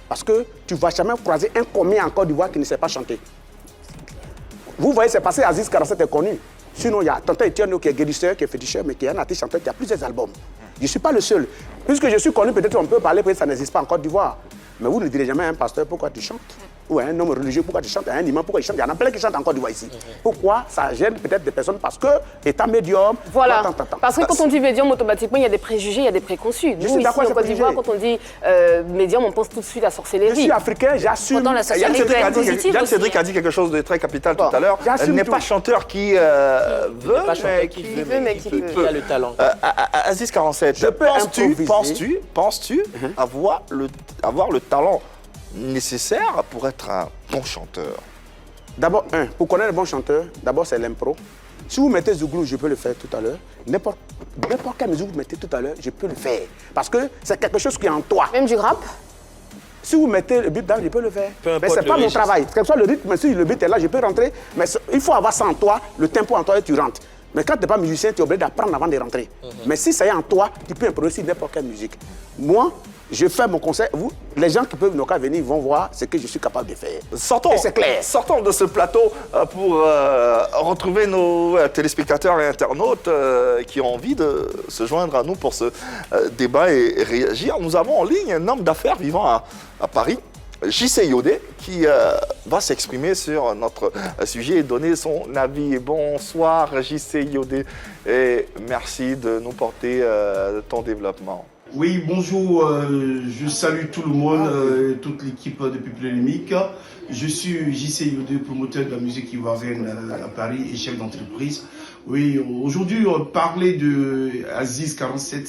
Parce que tu ne vas jamais croiser un commis en Côte d'Ivoire qui ne sait pas chanter. Vous voyez, c'est passé, Aziz 47 est connu. Sinon, il y a Tonton Etienne qui est guérisseur, qui est féticheur, mais qui est un artiste chanteur qui a plusieurs albums. Je ne suis pas le seul. Puisque je suis connu, peut-être on peut parler, peut-être ça n'existe pas en Côte d'Ivoire. Mais vous ne direz jamais à un pasteur pourquoi tu chantes. Ou à un homme religieux pourquoi tu chantes, à un imam pourquoi il chante. Il y en a plein qui chantent en Côte d'Ivoire ici. Pourquoi ça gêne peut-être des personnes? Parce que état médium. Voilà. Parce que quand on dit médium, automatiquement, il y a des préjugés, il y a des préconçus. Nous, ici, en Côte d'Ivoire, quand on dit médium, on pense tout de suite à sorcellerie. Je suis africain, j'assume. Pourtant, la sorcellerie Yann Cédric a dit quelque chose de très capital tout à l'heure. Elle n'est pas chanteur qui veut, mais qui peut. Qui a le talent. Aziz 47, penses-tu avoir le talent nécessaire pour être un bon chanteur? D'abord, pour connaître un bon chanteur, d'abord c'est l'impro. Si vous mettez Zouglou, je peux le faire tout à l'heure. N'importe quelle musique que vous mettez tout à l'heure, je peux le faire. Parce que c'est quelque chose qui est en toi. Même du rap? Si vous mettez le beat down, je peux le faire. Mais ce n'est pas mon travail. Quel que soit le rythme, si le beat est là, je peux rentrer. Mais il faut avoir ça en toi, le tempo en toi et tu rentres. Mais quand tu n'es pas musicien, tu es obligé d'apprendre avant de rentrer. Mais si ça est en toi, tu peux improviser n'importe quelle musique. Moi, je fais mon concert. Vous, les gens qui peuvent nous venir vont voir ce que je suis capable de faire. Et c'est clair. Sortons de ce plateau pour retrouver nos téléspectateurs et internautes qui ont envie de se joindre à nous pour ce débat et réagir. Nous avons en ligne un homme d'affaires vivant à Paris, JC Yodé, qui va s'exprimer sur notre sujet et donner son avis. Bonsoir JC Yodé et merci de nous porter ton développement. Oui, bonjour, je salue tout le monde, toute l'équipe de Polémique. Je suis JC Yodé, promoteur de la musique ivoirienne à Paris et chef d'entreprise. Oui, aujourd'hui, parler de Aziz 47,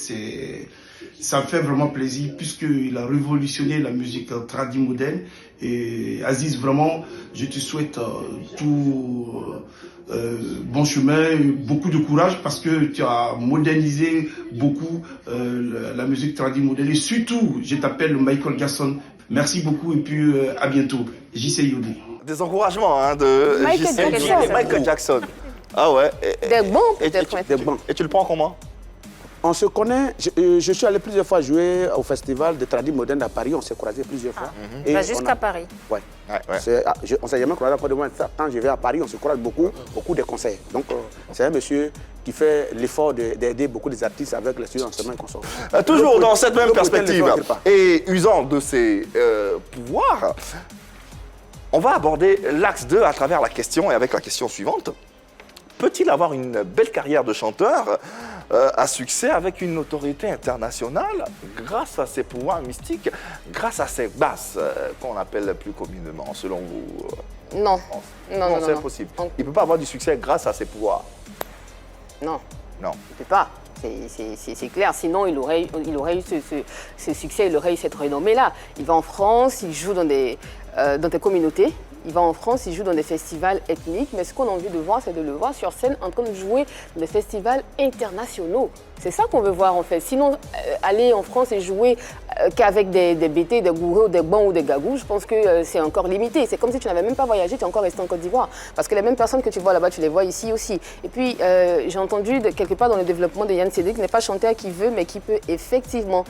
ça me fait vraiment plaisir puisqu'il a révolutionné la musique tradie moderne. Et Aziz, vraiment, je te souhaite tout bon chemin, beaucoup de courage parce que tu as modernisé beaucoup la musique tradie moderne. Et surtout, je t'appelle Michael Jackson. Merci beaucoup et puis à bientôt. JC Yodé. Des encouragements de Michael Jackson. Ah ouais. Des bons peut-être. Et tu le prends comment? On se connaît, je suis allé plusieurs fois jouer au festival de tradis modernes à Paris, on s'est croisés plusieurs fois. Jusqu'à Paris. Ouais. On s'est jamais croisé à Côte d'Ivoire. Quand je vais à Paris, on se croise beaucoup de concerts. Donc c'est un monsieur qui fait l'effort d'aider beaucoup des artistes avec les studios d'enseignement et consorts. Toujours dans cette même perspective et usant de ses pouvoirs, on va aborder l'axe 2 à travers la question et avec la question suivante. Peut-il avoir une belle carrière de chanteur à succès avec une autorité internationale grâce à ses pouvoirs mystiques, grâce à ses basses qu'on appelle plus communément, selon vous? Non. Non, c'est impossible. Il ne peut pas avoir du succès grâce à ses pouvoirs. Non. Non. Il ne peut pas. C'est clair, sinon il aurait eu ce succès, il aurait eu cette renommée-là. Il va en France, il joue dans des communautés. Il va en France, il joue dans des festivals ethniques, mais ce qu'on a envie de voir, c'est de le voir sur scène en train de jouer dans des festivals internationaux. C'est ça qu'on veut voir en fait. Sinon, aller en France et jouer qu'avec des BT, des gourous, des bons ou des gagous, je pense que c'est encore limité. C'est comme si tu n'avais même pas voyagé, tu es encore resté en Côte d'Ivoire. Parce que les mêmes personnes que tu vois là-bas, tu les vois ici aussi. Et puis, j'ai entendu quelque part dans le développement de Yann Cédric, n'est pas chanteur qui veut, mais qui peut effectivement.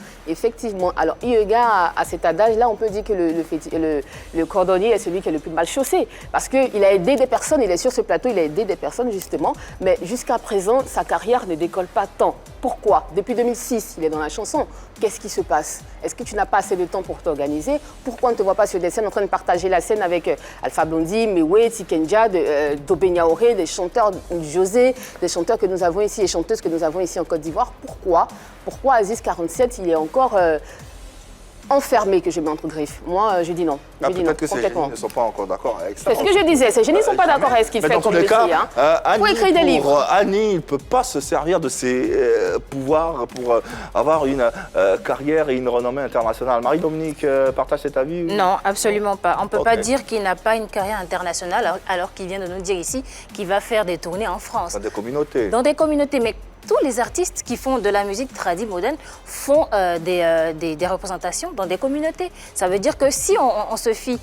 Alors, eu égard à cet adage-là, on peut dire que le cordonnier est celui qui est le plus mal rez-de-chaussée. Parce qu'il a aidé des personnes, il est sur ce plateau, il a aidé des personnes justement. Mais jusqu'à présent, sa carrière ne décolle pas tant. Pourquoi? Depuis 2006, il est dans la chanson. Qu'est-ce qui se passe? Est-ce que tu n'as pas assez de temps pour t'organiser? Pourquoi on ne te voit pas sur des scènes en train de partager la scène avec Alpha Blondy, Mewe, Tikenja, Dobenya Oré, des chanteurs, José, des chanteurs que nous avons ici, et chanteuses que nous avons ici en Côte d'Ivoire? Pourquoi Aziz 47, il est encore enfermé, que je mets entre griffes? Moi, je dis non. Peut-être que ces génies ne sont pas encore d'accord avec ça. C'est ce que je disais, ces génies ne sont pas d'accord avec ce qu'il fait. Dans tous les cas, Pour écrire des livres. Annie, il ne peut pas se servir de ses pouvoirs pour avoir une carrière et une renommée internationale. Marie-Dominique partage cet avis? Non, absolument pas. On ne peut pas dire qu'il n'a pas une carrière internationale alors qu'il vient de nous dire ici qu'il va faire des tournées en France. Dans des communautés. Dans des communautés, mais tous les artistes qui font de la musique tradie moderne font des représentations dans des communautés. Ça veut dire que si on se fie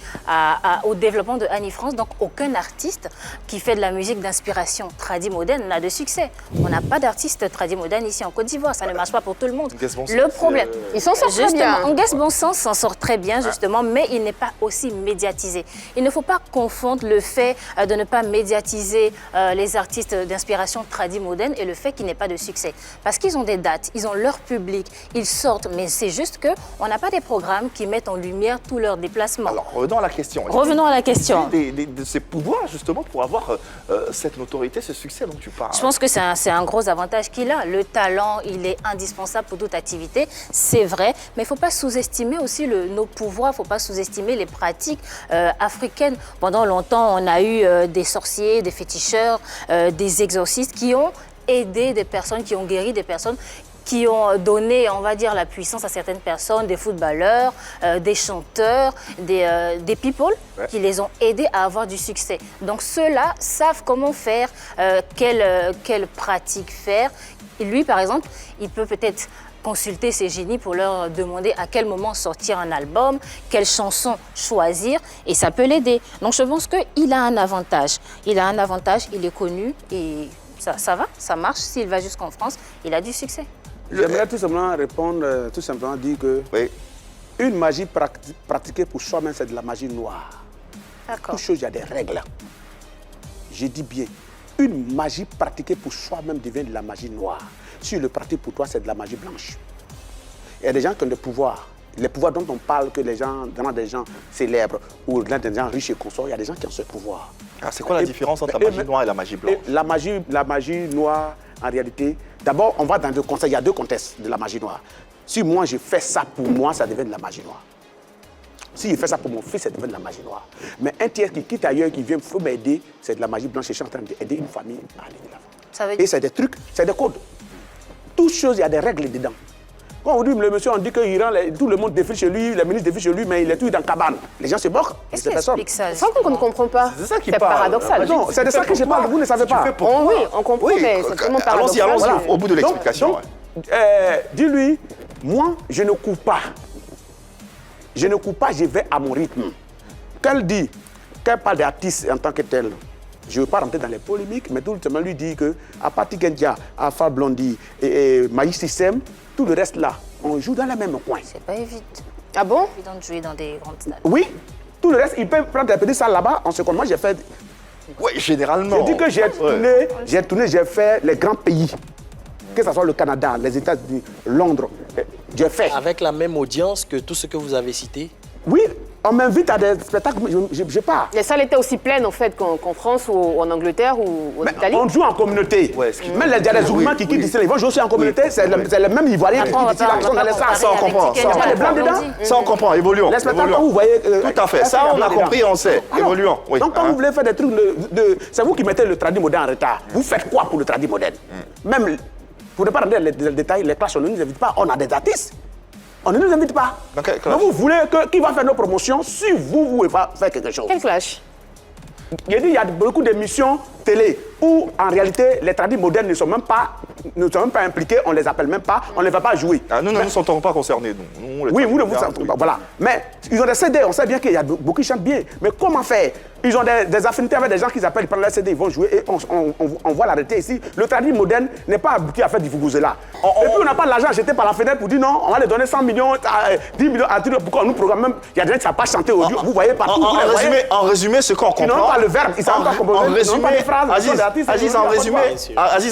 au développement de Annie France, donc aucun artiste qui fait de la musique d'inspiration tradie moderne n'a de succès. On n'a pas d'artiste tradie moderne ici en Côte d'Ivoire, ça ne marche pas pour tout le monde. Le problème, ils s'en sortent très bien. Nguess Bon Sens s'en sort très bien justement, mais il n'est pas aussi médiatisé. Il ne faut pas confondre le fait de ne pas médiatiser les artistes d'inspiration tradie moderne et le fait qu'il n'est pas de succès. Parce qu'ils ont des dates, ils ont leur public, ils sortent, mais c'est juste qu'on n'a pas des programmes qui mettent en lumière tous leurs déplacements. Alors, revenons à la question. Revenons à la question. De ces pouvoirs, justement, pour avoir cette notoriété, ce succès dont tu parles. Je pense que c'est un gros avantage qu'il a. Le talent, il est indispensable pour toute activité, c'est vrai, mais il ne faut pas sous-estimer aussi nos pouvoirs, il ne faut pas sous-estimer les pratiques africaines. Pendant longtemps, on a eu des sorciers, des féticheurs, des exorcistes qui ont aider des personnes, qui ont guéri des personnes, qui ont donné, on va dire, la puissance à certaines personnes, des footballeurs, des chanteurs, des people, qui les ont aidés à avoir du succès. Donc ceux-là savent comment faire, quelle pratique faire. Et lui, par exemple, il peut peut-être consulter ces génies pour leur demander à quel moment sortir un album, quelle chanson choisir, et ça peut l'aider. Donc je pense qu'il a un avantage. Il a un avantage, il est connu et ça va, ça marche. S'il va jusqu'en France, il a du succès. J'aimerais tout simplement répondre, tout simplement dire que une magie pratiquée pour soi-même, c'est de la magie noire. D'accord. Toute chose, il y a des règles. Je dis bien, une magie pratiquée pour soi-même devient de la magie noire. Si le pratique pour toi, c'est de la magie blanche. Il y a des gens qui ont des pouvoirs. Les pouvoirs dont on parle, que les gens, dans des gens célèbres ou dans des gens riches et consorts, il y a des gens qui ont ce pouvoir. C'est quoi la différence entre la magie noire et la magie blanche? La magie noire, en réalité, d'abord, on va dans deux contextes. Il y a deux contextes de la magie noire. Si moi, je fais ça pour moi, ça devient de la magie noire. Si je fais ça pour mon fils, ça devient de la magie noire. Mais un tiers qui quitte ailleurs, qui vient, il faut m'aider, c'est de la magie blanche. Je suis en train d'aider une famille à aller de l'avant. Et c'est des trucs, c'est des codes. Toutes choses, il y a des règles dedans. Quand on dit le monsieur, on dit que tout le monde défile chez lui, les ministres défilent chez lui, mais il est tout dans la cabane. Les gens se moquent. Qu'est-ce qui explique ça? C'est ça qu'on ne comprend pas. C'est ça qui parle. C'est paradoxal. Non, c'est de ça que je parle, vous ne savez pas. Oui, on comprend, mais c'est tellement paradoxal. Allons-y au bout de l'explication. Dis-lui, moi, je ne cours pas. Je ne cours pas, je vais à mon rythme. Qu'elle parle d'artiste en tant que tel, je ne veux pas rentrer dans les polémiques, mais tout le temps lui dit qu'à partir Kendia, Alpha Blondy et Maïs System, tout le reste là, on joue dans le même coin. C'est pas évident. Ah bon? C'est évident de jouer dans des grandes stades. Oui, tout le reste, ils peuvent prendre des petites salles là-bas. En seconde, moi j'ai fait. Oui, généralement. Je dis que j'ai fait les grands pays. Que ce soit le Canada, les États-Unis, Londres, j'ai fait. Avec la même audience que tout ce que vous avez cité? Oui, on m'invite à des spectacles, je pars. Les salles étaient aussi pleines en fait qu'en France ou en Angleterre ou en Italie. On joue en communauté. Ouais, même il y a des Ougmans qui quittent ici, ils vont jouer aussi en communauté, c'est le même Ivoirien qui quitte ici, ils sont dans les salles. Ça on comprend. Les blancs dedans. Ça on comprend, évoluons. Les spectacles, vous voyez. Tout à fait, ça on a compris, on sait. Évoluons. Donc quand vous voulez faire des trucs c'est vous qui mettez le tradit moderne en retard. Vous faites quoi pour le tradit moderne? Même, pour ne pas rentrer dans les détails, les classes, on ne nous invite pas, on a des artistes. On ne nous invite pas. Donc vous voulez qui va faire nos promotions si vous va faire quelque chose? Quel clash? Il y a beaucoup d'émissions télé. où en réalité les tradis modernes ne sont même pas impliqués, on ne les appelle même pas, on ne les va pas jouer. Ah, nous ne nous sentons pas concernés. Nous, oui, vous ne vous sentez pas. Voilà. Mais ils ont des CD, on sait bien qu'il y a beaucoup qui chantent bien. Mais comment faire? Ils ont des affinités avec des gens qu'ils appellent, ils prennent les CD, ils vont jouer et on voit l'arrêter ici. Le tradit moderne n'est pas habitué à faire du Vuvuzela. Et puis on n'a pas l'argent jeté par la fenêtre pour dire non, on va les donner 100 millions, 10 millions à tout. Pourquoi on nous programme même? Il y a des gens qui ne savent pas chanter audio. Vous voyez partout. En résumé, ce qu'on comprend. Ils n'ont pas le verbe, ils ne savent pas composer. Ils n'ont pas les phrases. Aziz,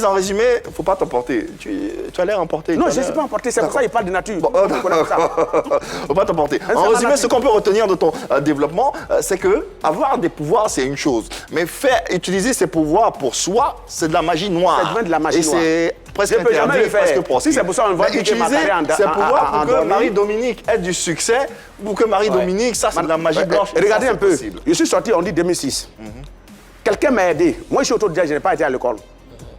en résumé, il ne faut pas t'emporter. Tu as l'air emporté. Non, je ne suis pas emporté, c'est pour ça qu'il parle de nature. Il ne faut pas t'emporter. En résumé, ce qu'on peut retenir de ton développement, c'est que avoir des pouvoirs, c'est une chose. Mais utiliser ces pouvoirs pour soi, c'est de la magie noire. C'est de la magie noire. Et c'est presque interdit, presque possible. Si c'est pour ça qu'on voit utiliser ces pouvoirs pour que Marie-Dominique ait du succès, pour que Marie-Dominique, ça c'est de la magie blanche. Regardez un peu, je suis sorti, on dit 2006. Quelqu'un m'a aidé. Moi, je suis autodidacte, je n'ai pas été à l'école.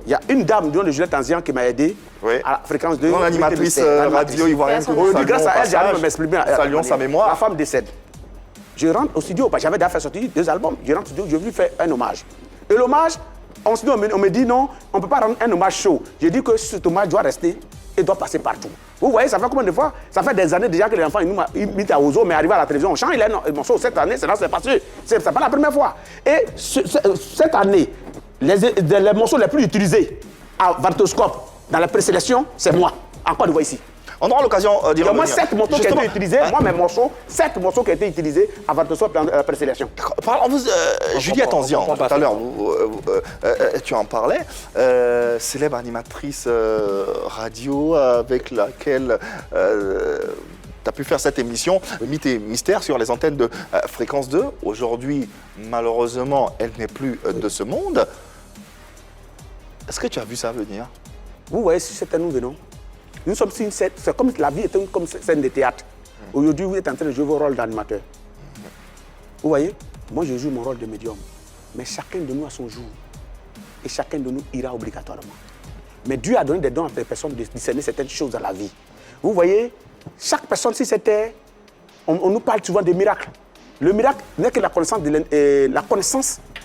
Il y a une dame du nom de Juliette Anzian qui m'a aidé à la fréquence 2. Non, l'animatrice radio ivoirienne. Grâce à elle, j'arrive à m'exprimer. Saluons sa mémoire. La femme décède. Je rentre au studio, parce que j'avais déjà fait sortir 2 albums. Je rentre au studio, je veux lui faire un hommage. Et l'hommage, on me dit non, on ne peut pas rendre un hommage chaud. J'ai dit que cet hommage doit rester et doit passer partout. Vous voyez, ça fait combien de fois? Ça fait des années déjà que les enfants ils imitent à Ozo, mais arrivent à la télévision, on change les morceaux. Cette année, c'est passé. C'est pas la première fois. Et cette année, les morceaux les plus utilisés à Vartoscope, dans la présélection, c'est moi, en Côte d'Ivoire ici. On aura l'occasion d'y revenir. Il y a au moins 7 morceaux qui ont été utilisés, moi mes morceaux, 7 morceaux qui ont été utilisés à Vartoscope dans la présélection. Parlons, Juliette Anzian, tout à l'heure, tu en parlais, célèbre animatrice radio avec laquelle tu as pu faire cette émission, Mythes et Mystères, sur les antennes de Fréquence 2. Aujourd'hui, malheureusement, elle n'est plus de ce monde. Est-ce que tu as vu ça venir? Vous voyez, si c'était nous venons, nous sommes sur une scène, c'est comme la vie est comme une scène de théâtre. Aujourd'hui, vous êtes en train de jouer vos rôles d'animateur. Vous voyez, moi je joue mon rôle de médium. Mais chacun de nous a son jour. Et chacun de nous ira obligatoirement. Mais Dieu a donné des dons à des personnes de discerner certaines choses dans la vie. Vous voyez, chaque personne, si c'était... On nous parle souvent des miracles. Le miracle n'est que la connaissance,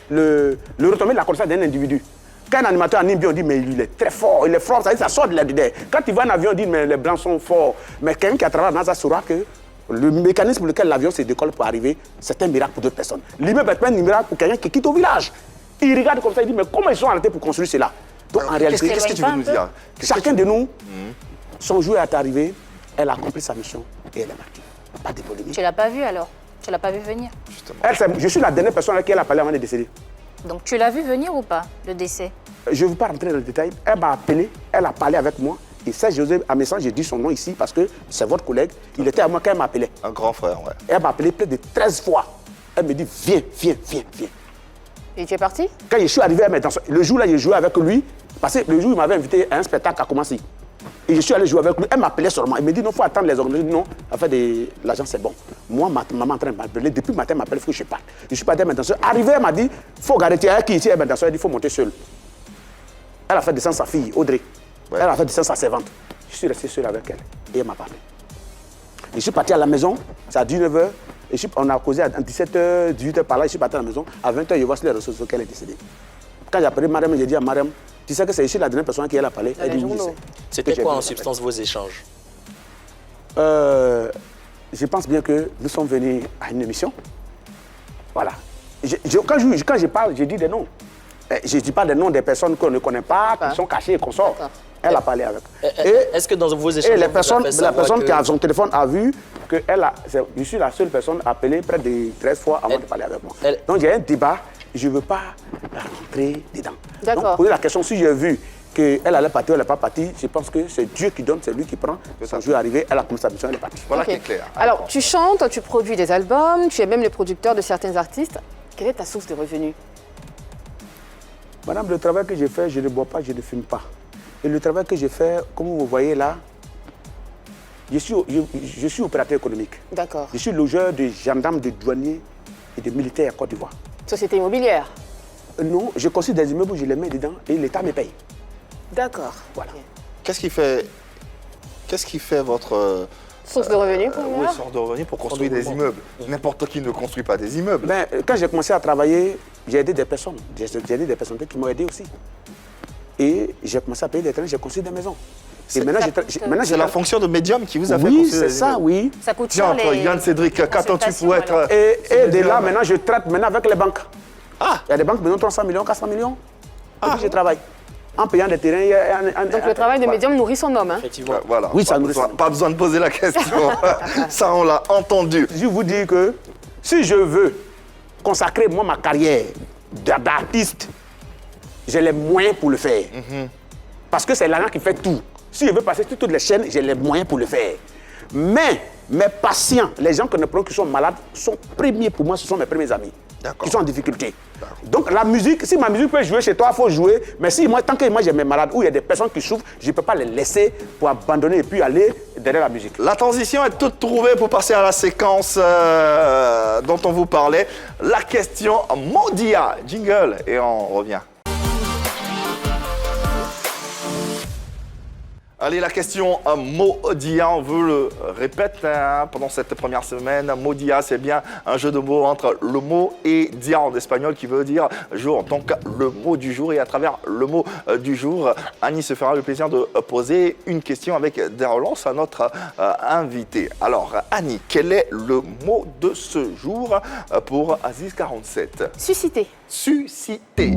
le retombé de la connaissance d'un individu. Quand un animateur anime bien, on dit mais il est très fort, il est fort, ça sort de là-dedans. Quand il voit un avion, on dit mais les blancs sont forts. Mais quelqu'un qui a travaillé à NASA saura que le mécanisme pour lequel l'avion se décolle pour arriver, c'est un miracle pour d'autres personnes. L'immeuble est un miracle pour quelqu'un qui quitte au village. Il regarde comme ça, il dit mais comment ils sont arrêtés pour construire cela? Donc en réalité, qu'est-ce que tu veux nous dire? Chacun de nous, son jour est arrivé, elle a accompli sa mission et elle est partie. Pas de polémique. Tu l'as pas vu alors? Tu l'as pas vu venir? Je suis la dernière personne à qui elle a parlé avant de décéder. Donc tu l'as vu venir ou pas, le décès? Je ne veux pas rentrer dans le détail. Elle m'a appelé, elle a parlé avec moi. Et ça, José, à message, j'ai dit son nom ici parce que c'est votre collègue. Il était à moi quand elle m'appelait. Un grand frère, ouais. Elle m'a appelé près de 13 fois. Elle me dit, viens. Et tu es parti? Quand je suis arrivé à le jour-là, j'ai joué avec lui. Parce que le jour, il m'avait invité à un spectacle à commencer. Et je suis allé jouer avec lui. Elle m'appelait seulement. Elle me dit, non, il faut attendre les organisateurs. Non, en fait, l'argent, c'est bon. Moi, ma maman est en train de m'appeler. Depuis le matin, elle m'appelle, il faut que je parte. Je suis parti à maintenant. Arrivé, elle m'a dit, il faut garder. Tu es qui ici? Elle m'a dit, il faut monter seul. Elle a fait descendre sa fille, Audrey. Ouais. Elle a fait descendre sa servante. Je suis resté seul avec elle. Et elle m'a parlé. Je suis parti à la maison, c'est à 19h. On a causé à 17h, 18h par là. Je suis parti à la maison. À 20h, je vois sur les ressources qu'elle est décédée. Quand j'ai appelé Mariam, j'ai dit à Mariam, tu sais que c'est ici la dernière personne qui elle a parlé. Elle dit oui, c'était quoi en substance vos échanges? Je pense bien que nous sommes venus à une émission. Voilà. Quand je parle, je dis des noms. Je ne dis pas des noms des personnes qu'on ne connaît pas, qui sont cachées et qu'on sort. Elle a parlé avec. Est-ce que dans vos échanges, et la personne qui a son téléphone a vu que je suis la seule personne appelée près de 13 fois avant de parler avec moi. Donc il y a un débat, je ne veux pas rentrer dedans. Donc poser la question, si j'ai vu qu'elle allait partir ou elle n'est pas partie, je pense que c'est Dieu qui donne, c'est lui qui prend. Son jour est arrivé, elle a commencé sa mission, elle est partie. Voilà qui est clair. Alors tu chantes, tu produis des albums, tu es même le producteur de certains artistes. Quelle est ta source de revenus? Madame, le travail que je fais, je ne bois pas, je ne fume pas. Et le travail que je fais, comme vous voyez là, je suis opérateur économique. D'accord. Je suis logeur de gendarmes, de douaniers et de militaires à Côte d'Ivoire. Société immobilière? Non, je construis des immeubles où je les mets dedans et l'État me paye. D'accord. Voilà. Okay. Qu'est-ce qui fait votre... source de revenus oui, source de revenus pour construire des immeubles. N'importe qui ne construit pas des immeubles. Ben, quand j'ai commencé à travailler, j'ai aidé des personnes. J'ai aidé des personnes qui m'ont aidé aussi. Et j'ai commencé à payer des terrains, j'ai construit des maisons. Et maintenant, c'est la fonction de médium qui vous a fait Oui, construire c'est des ça, immeubles. oui. Ça coûte cher les Yann Cédric, qu'attends-tu pour être... Et de là, maintenant, je traite maintenant avec les banques. Ah. Il y a des banques qui me donnent 300 millions, 400 millions. Et puis je travaille. En payant des terrains. Donc le travail de médium nourrit son homme. Hein. Effectivement. Voilà. Oui, ça nourrit son homme. Pas besoin de poser la question. Ça, on l'a entendu. Je vous dis que si je veux consacrer moi ma carrière d'artiste, j'ai les moyens pour le faire. Parce que c'est l'argent qui fait tout. Si je veux passer sur toutes les chaînes, j'ai les moyens pour le faire. Mais mes patients, les gens qui sont malades, sont premiers pour moi, ce sont mes premiers amis. Qui sont en difficulté. Donc la musique, si ma musique peut jouer chez toi, il faut jouer. Mais si moi, tant que moi j'ai mes malades ou il y a des personnes qui souffrent, je ne peux pas les laisser pour abandonner et puis aller derrière la musique. La transition est toute trouvée pour passer à la séquence dont on vous parlait. La question Modia. Jingle et on revient. Allez, la question Modia, on vous le répète pendant cette première semaine. Modia, c'est bien un jeu de mots entre le mot et dia en espagnol qui veut dire jour. Donc le mot du jour et à travers le mot du jour, Annie se fera le plaisir de poser une question avec des relances à notre invité. Alors Annie, quel est le mot de ce jour pour Aziz 47? Susciter. Susciter.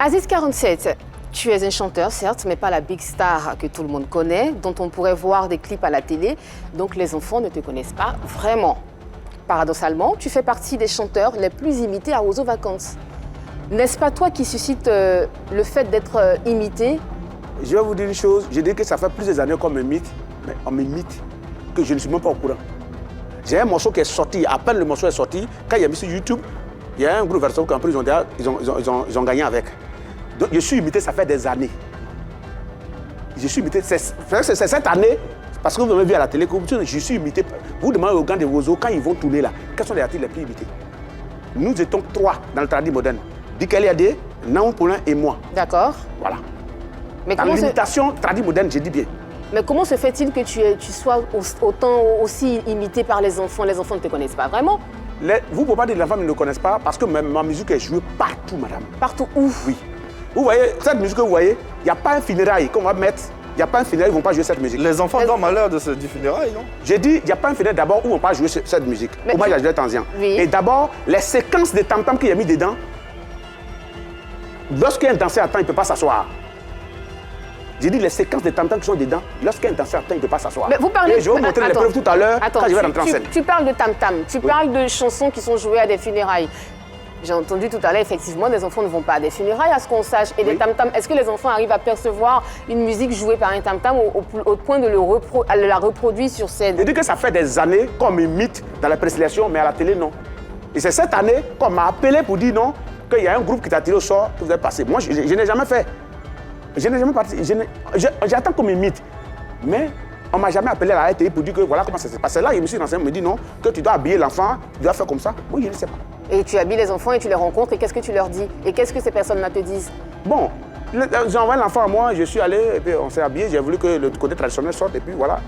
Aziz 47, tu es un chanteur, certes, mais pas la big star que tout le monde connaît, dont on pourrait voir des clips à la télé, donc les enfants ne te connaissent pas vraiment. Paradoxalement, tu fais partie des chanteurs les plus imités à Ozo Vacances. N'est-ce pas toi qui suscite le fait d'être imité? Je vais vous dire une chose, je dis que ça fait plusieurs années qu'on m'imite, mais on m'imite que je ne suis même pas au courant. J'ai un morceau qui est sorti, à peine le morceau est sorti, quand il y a mis sur YouTube, il y a un groupe version qu'en plus ils ont gagné avec. Donc je suis imité, ça fait des années. Je suis imité, c'est cette année, parce que vous m'avez vu à la télé, je suis imité. Vous demandez aux gars de Wozo, quand ils vont tourner là, quels sont les artistes les plus imités? Nous étions 3 dans le tradit moderne. Dikeli Adé, Naoum Paulin et moi. D'accord. Voilà. Mais dans l'imitation tradit moderne, je dis bien. Mais comment se fait-il que tu sois autant aussi imité par les enfants? Les enfants ne te connaissent pas vraiment. Vous ne pouvez pas dire que les enfants ne me connaissent pas parce que ma musique est jouée partout, madame. Partout où? Oui. Vous voyez, cette musique que vous voyez, il n'y a pas un funérail qu'on va mettre. Il n'y a pas un funérail où ils ne vont pas jouer cette musique. Les enfants dorment à l'heure du funérail, non? J'ai dit, il n'y a pas un funérail d'abord où on ne va pas jouer cette musique. Hommage à Juliette Tanzian. Oui. Et d'abord, les séquences de tam-tam qu'il y a mis dedans, lorsqu'un danseur attend, il ne peut pas s'asseoir. J'ai dit les séquences de tam-tam qui sont dedans, lorsqu'un danseur attend, il ne peut pas s'asseoir. Mais vous parlez... Et je vais vous montrer les preuves tout à l'heure quand je vais rentrer en scène. Tu parles de tam-tam, tu parles de chansons qui sont jouées à des funérailles. J'ai entendu tout à l'heure, effectivement, les enfants ne vont pas à des funérailles, à ce qu'on sache. Et les tam-tam, est-ce que les enfants arrivent à percevoir une musique jouée par un tam-tam au point de la reproduire sur scène? Je dis que ça fait des années qu'on m'imite dans la présélection, mais à la télé, non. Et c'est cette année qu'on m'a appelé pour dire non, qu'il y a un groupe qui t'a tiré au sort, que vous avez passé. Moi, je n'ai jamais fait. Je n'ai jamais parti. J'attends qu'on m'imite. Mais on ne m'a jamais appelé à la RTI pour dire que voilà comment ça s'est passé. Là, je me suis renseigné, on me dit non, que tu dois habiller l'enfant, tu dois faire comme ça. Oui, je ne sais pas. Et tu habilles les enfants et tu les rencontres et qu'est-ce que tu leur dis? Et qu'est-ce que ces personnes-là te disent? Bon, j'ai envoyé l'enfant à moi, je suis allé, et puis on s'est habillé, j'ai voulu que le côté traditionnel sorte, et puis voilà,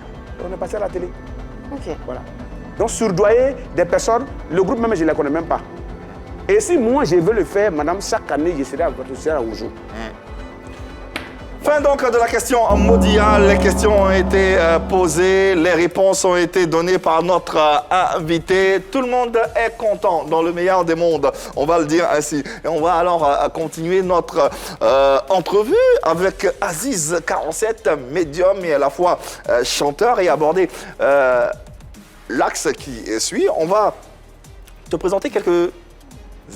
on est passé à la télé. Ok. Voilà. Donc surdoyer des personnes, le groupe même, je ne les connais même pas. Et si moi, je veux le faire, madame, chaque année, je serai à votre soeur au jour. Fin donc de la question Modia. Les questions ont été posées, les réponses ont été données par notre invité. Tout le monde est content dans le meilleur des mondes, on va le dire ainsi. Et on va alors continuer notre entrevue avec Aziz 47, médium et à la fois chanteur, et aborder l'axe qui suit. On va te présenter quelques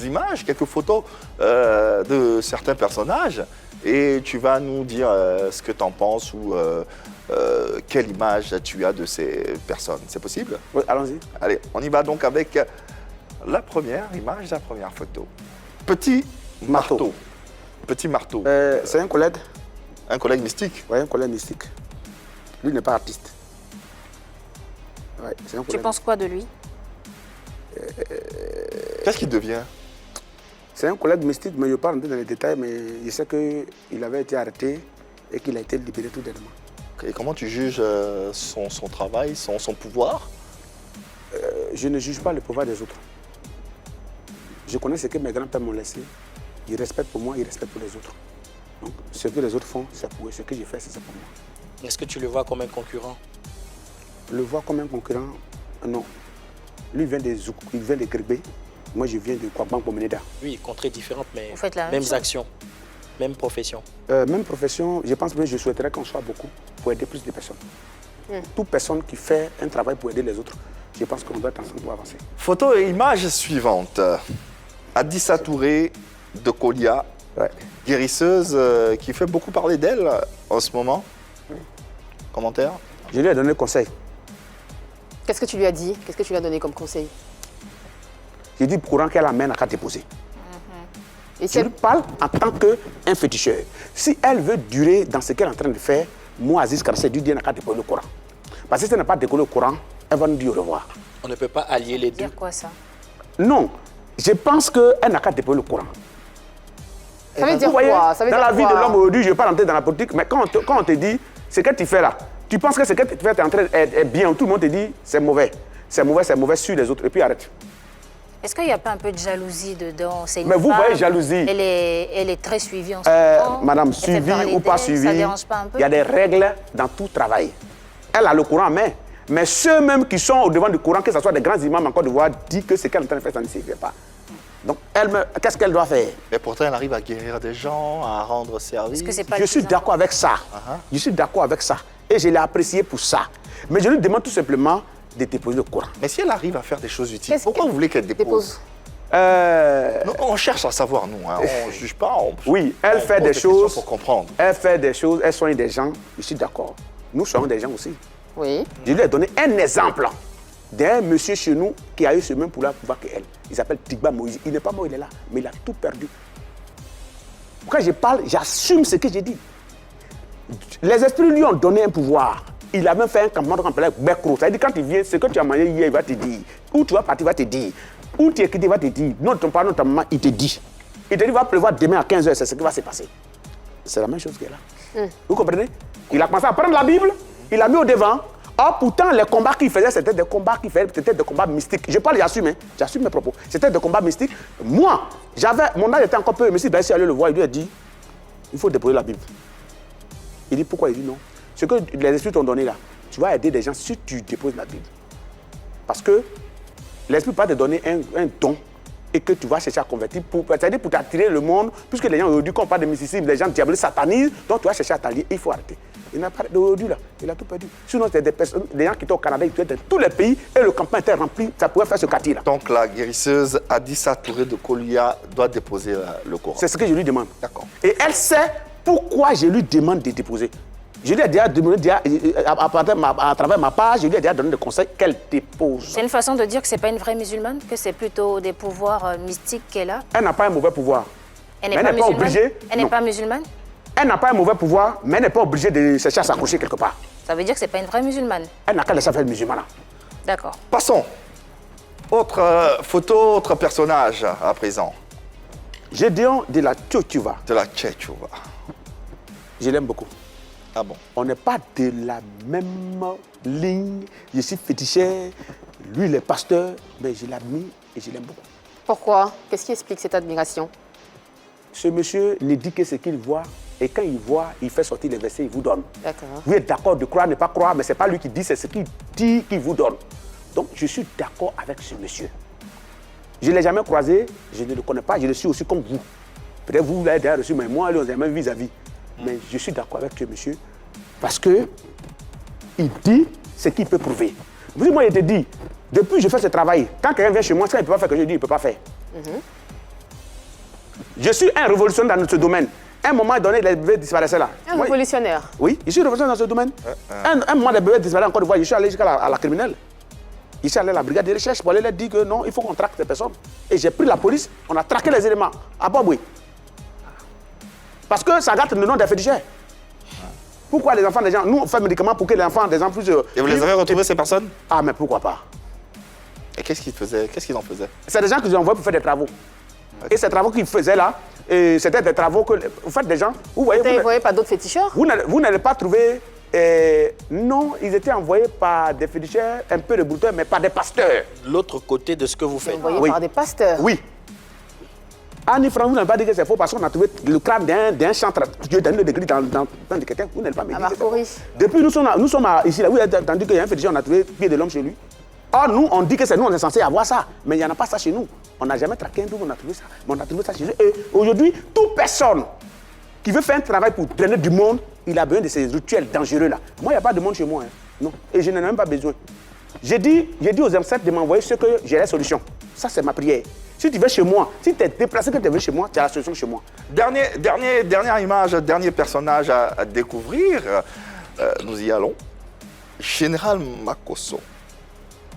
images, quelques photos de certains personnages. Et tu vas nous dire ce que tu en penses ou quelle image tu as de ces personnes. C'est possible? Oui, allons-y. Allez, on y va donc avec la première image, la première photo. Petit marteau. Petit marteau. C'est un collègue. Un collègue mystique? Oui, un collègue mystique. Lui n'est pas artiste. Ouais, c'est un collègue. Tu penses quoi de lui? Qu'est-ce qu'il devient? C'est un collègue mystique, mais je parle un peu dans les détails, mais je sais qu'il avait été arrêté et qu'il a été libéré tout dernièrement. Et comment tu juges son travail, son pouvoir? Je ne juge pas le pouvoir des autres. Je connais ce que mes grands-pères m'ont laissé. Ils respectent pour moi, ils respectent pour les autres. Donc, ce que les autres font, c'est pour eux. Ce que j'ai fait, c'est pour moi. Est-ce que tu le vois comme un concurrent? Le voir comme un concurrent, non. Lui, il vient des Zouk, il vient des Grébé. Moi, je viens de Kwakbang Pomeneda. Oui, contrées différentes, mais Vous faites la même mêmes chose. actions, même profession. Même profession, je pense que je souhaiterais qu'on soit beaucoup pour aider plus de personnes. Toute personne qui fait un travail pour aider les autres, je pense qu'on doit être ensemble pour avancer. Photo et image suivante. Adissa Touré de Kolia, guérisseuse qui fait beaucoup parler d'elle en ce moment. Commentaire? Je lui ai donné conseil. Qu'est-ce que tu lui as dit? Qu'est-ce que tu lui as donné comme conseil? J'ai dit courant qu'elle amène à qu'à déposer. Et Je lui parle en tant qu'un féticheur. Si elle veut durer dans ce qu'elle est en train de faire, moi, Aziz Karsé, lui dit qu'à déposer le courant. Parce que si elle n'a pas décollé le courant, elle va nous dire au revoir. On ne peut pas allier les deux. Dire quoi ça? Non, je pense qu'elle n'a qu'à déposer le courant. Ça veut dire Vous voyez, quoi? Ça veut dans dire la vie quoi? de l'homme aujourd'hui, je ne vais pas rentrer dans la politique, mais quand on te dit ce que tu fais là, tu penses que ce que tu fais est bien, tout le monde te dit c'est mauvais. C'est mauvais, c'est mauvais sur les autres, et puis arrête. Est-ce qu'il n'y a pas un peu de jalousie dedans? C'est une Mais vous femme, voyez, jalousie. Elle est très suivie en ce moment. Madame, Elle fait suivi parler ou pas d'elle, suivi, Ça ne dérange pas un peu? il y a des règles dans tout travail. Elle a le courant en main. Mais ceux-mêmes qui sont au devant du courant, que ce soit des grands imams en Côte d'Ivoire, disent que ce qu'elle est en train de faire, ça ne suffit pas. Donc, qu'est-ce qu'elle doit faire? Mais pourtant, elle arrive à guérir des gens, à rendre service. Est-ce que c'est pas Je suis d'accord avec ça. Je suis d'accord avec ça. Et je l'ai apprécié pour ça. Mais je lui demande tout simplement de déposer le courant. Mais si elle arrive à faire des choses utiles, Qu'est-ce pourquoi que- vous voulez qu'elle dépose? Euh, Non, on cherche à savoir, nous. Hein. On ne juge pas. oui, elle on fait pose des questions choses. pour comprendre. Elle fait des choses, elle soigne des gens. Je suis d'accord. Nous soignons des gens aussi. Oui. Je lui ai donné un exemple d'un monsieur chez nous qui a eu ce même pouvoir qu'elle. Il s'appelle Tigba Moïse. Il n'est pas mort, il est là, mais il a tout perdu. Quand je parle, j'assume ce que j'ai dit. Les esprits lui ont donné un pouvoir. Il a même fait un campement qu'on appelle Bekro. Ça veut dire quand il vient, ce que tu as mangé hier, il va te dire. Où tu vas partir, il va te dire. Où tu es quitté, il va te dire. Non, ton père, non, ta maman, il te dit. Il te dit, il va pleuvoir demain à 15h, c'est ce qui va se passer. C'est la même chose qu'elle a. Vous comprenez? Il a commencé à prendre la Bible, il l'a mis au devant. Or, pourtant, les combats qu'il faisait, c'était des combats mystiques. Je parle, j'assume, hein. J'assume mes propos. C'était des combats mystiques. Moi, mon âge était encore peu, mais si Ibrahim allait le voir, il lui a dit, il faut déposer la Bible. Il dit, pourquoi? Il dit non. Ce que les esprits t'ont donné là, tu vas aider des gens si tu déposes la Bible. Parce que l'esprit peut te donner un don et que tu vas chercher à convertir, c'est-à-dire pour t'attirer le monde, puisque les gens aujourd'hui, quand on parle de mysticisme, les gens diaboliques satanisent, donc tu vas chercher à t'allier, il faut arrêter. Il n'a pas d'aujourd'hui là, il a tout perdu. Sinon, c'est des personnes, des gens qui étaient au Canada, ils étaient dans tous les pays et le campagne était rempli, ça pouvait faire ce quartier là. Donc la guérisseuse Adissa Touré de Kolia doit déposer le courant. C'est ce que je lui demande. D'accord. Et elle sait pourquoi je lui demande de déposer. Je lui ai déjà demandé, à travers ma page, je lui ai déjà donné des conseils qu'elle dépose. C'est une façon de dire que ce n'est pas une vraie musulmane, que c'est plutôt des pouvoirs mystiques qu'elle a. Elle n'a pas un mauvais pouvoir. Elle n'est Mais pas elle n'est pas musulmane. obligée. Elle n'est Non. pas musulmane. Elle n'a pas un mauvais pouvoir, mais elle n'est pas obligée de chercher à s'accrocher quelque part. Ça veut dire que ce n'est pas une vraie musulmane. Elle n'a qu'à laisser faire le musulman. D'accord. Passons. Autre photo, autre personnage à présent. Gédéon de la Tchotchouva. De la Tchétchouva. Je l'aime beaucoup. Ah bon? On n'est pas de la même ligne. Je suis féticheur, lui il est pasteur, mais je l'admire et je l'aime beaucoup. Pourquoi? Qu'est-ce qui explique cette admiration? Ce monsieur ne dit que ce qu'il voit, et quand il voit, il fait sortir les versets, il vous donne. D'accord. Vous êtes d'accord de croire, ne pas croire, mais ce n'est pas lui qui dit, c'est ce qu'il dit qu'il vous donne. Donc je suis d'accord avec ce monsieur. Je ne l'ai jamais croisé, je ne le connais pas, je le suis aussi comme vous. Peut-être vous l'avez déjà reçu, mais moi, on est même vis-à-vis. Mais je suis d'accord avec ce monsieur parce que il dit ce qu'il peut prouver. Vous dites, moi, il te dit, depuis que je fais ce travail, quand quelqu'un vient chez moi, ce qu'il ne peut pas faire, que je dis, il ne peut pas faire. Je suis un révolutionnaire dans ce domaine. À un moment donné, les bébés disparaissaient là. Un révolutionnaire. Oui, je suis révolutionnaire dans ce domaine. Un moment, les bébés disparaissaient en Côte d'Ivoire. Je suis allé jusqu'à la criminelle. Je suis allé à la brigade de recherche pour aller leur dire que non, il faut qu'on traque ces personnes. Et j'ai pris la police, on a traqué les éléments à Boboué. Parce que ça gâte le nom des féticheurs. Pourquoi les enfants des gens, nous on fait médicaments pour que les enfants des gens plus... Et vous les avez retrouvés, ces personnes? Ah, mais pourquoi pas? Et qu'est-ce qu'ils faisaient? Qu'est-ce qu'ils en faisaient? C'est des gens qui nous envoient pour faire des travaux. Et ces travaux qu'ils faisaient là, c'était des travaux que... Vous faites des gens... Vous voyez, Vous ne voyez pas d'autres féticheurs? vous n'allez pas trouver Non, ils étaient envoyés par des fiduciaires, un peu de brouteurs, mais pas des pasteurs. L'autre côté de ce que vous faites. Envoyés par des pasteurs. Oui. Annie Franck, vous n'avez pas dit que c'est faux parce qu'on a trouvé le crâne d'un chantre Dieu d'un degré dans quelqu'un. Vous n'allez pas me dire. Depuis nous sommes ici, là, vous avez entendu qu'il y a un féticheur, on a trouvé le pied de l'homme chez lui. Or, nous, on dit que c'est nous, on est censé avoir ça. Mais il n'y en a pas ça chez nous. On n'a jamais traqué un double, on a trouvé ça. Mais on a trouvé ça chez eux. Et aujourd'hui, toute personne qui veut faire un travail pour drainer du monde, il a besoin de ces rituels dangereux-là. Moi, il n'y a pas de monde chez moi. Hein. Non. Et je n'en ai même pas besoin. J'ai dit aux ancêtres de m'envoyer ce que j'ai la solution. Ça, c'est ma prière. Si tu veux chez moi, si tu es déplacé que tu veux chez moi, tu as la solution chez moi. Dernière image, dernier personnage à découvrir. Nous y allons. Général Makosso.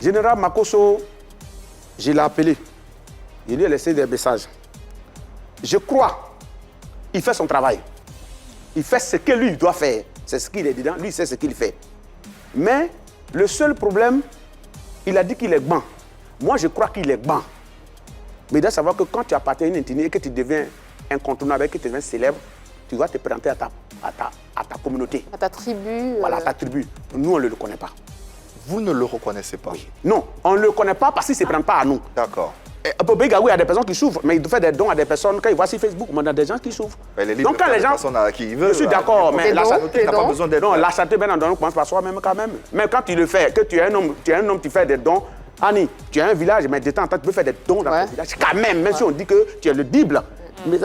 Général Makosso, je l'ai appelé. Je lui ai laissé des messages. Je crois qu'il fait son travail. Il fait ce que lui doit faire. C'est ce qu'il est dedans. Lui, c'est ce qu'il fait. Mais le seul problème, il a dit qu'il est ban. Moi, je crois qu'il est ban. Mais il doit savoir que quand tu appartiens à une ethnie et que tu deviens incontournable, que tu deviens célèbre, tu dois te présenter à ta communauté. À ta tribu. Voilà, à ta tribu. Nous, on ne le connaît pas. Vous ne le reconnaissez pas? Oui. Non, on ne le connaît pas parce qu'il ne se prend pas à nous. D'accord. Il y a des personnes qui souffrent, mais il fait des dons à des personnes. Quand ils voient sur Facebook, il y a des gens qui souffrent. Donc quand les gens qui veulent, je suis d'accord, mais la charité n'a pas besoin d'être. Non, la charité, bien entendu, on commence par soi-même quand même. Mais quand tu le fais, que tu es un homme, tu fais des dons. Annie, tu as un village, mais de temps en temps, tu peux faire des dons dans ton village. Quand même si on dit que tu es le Bible. Mais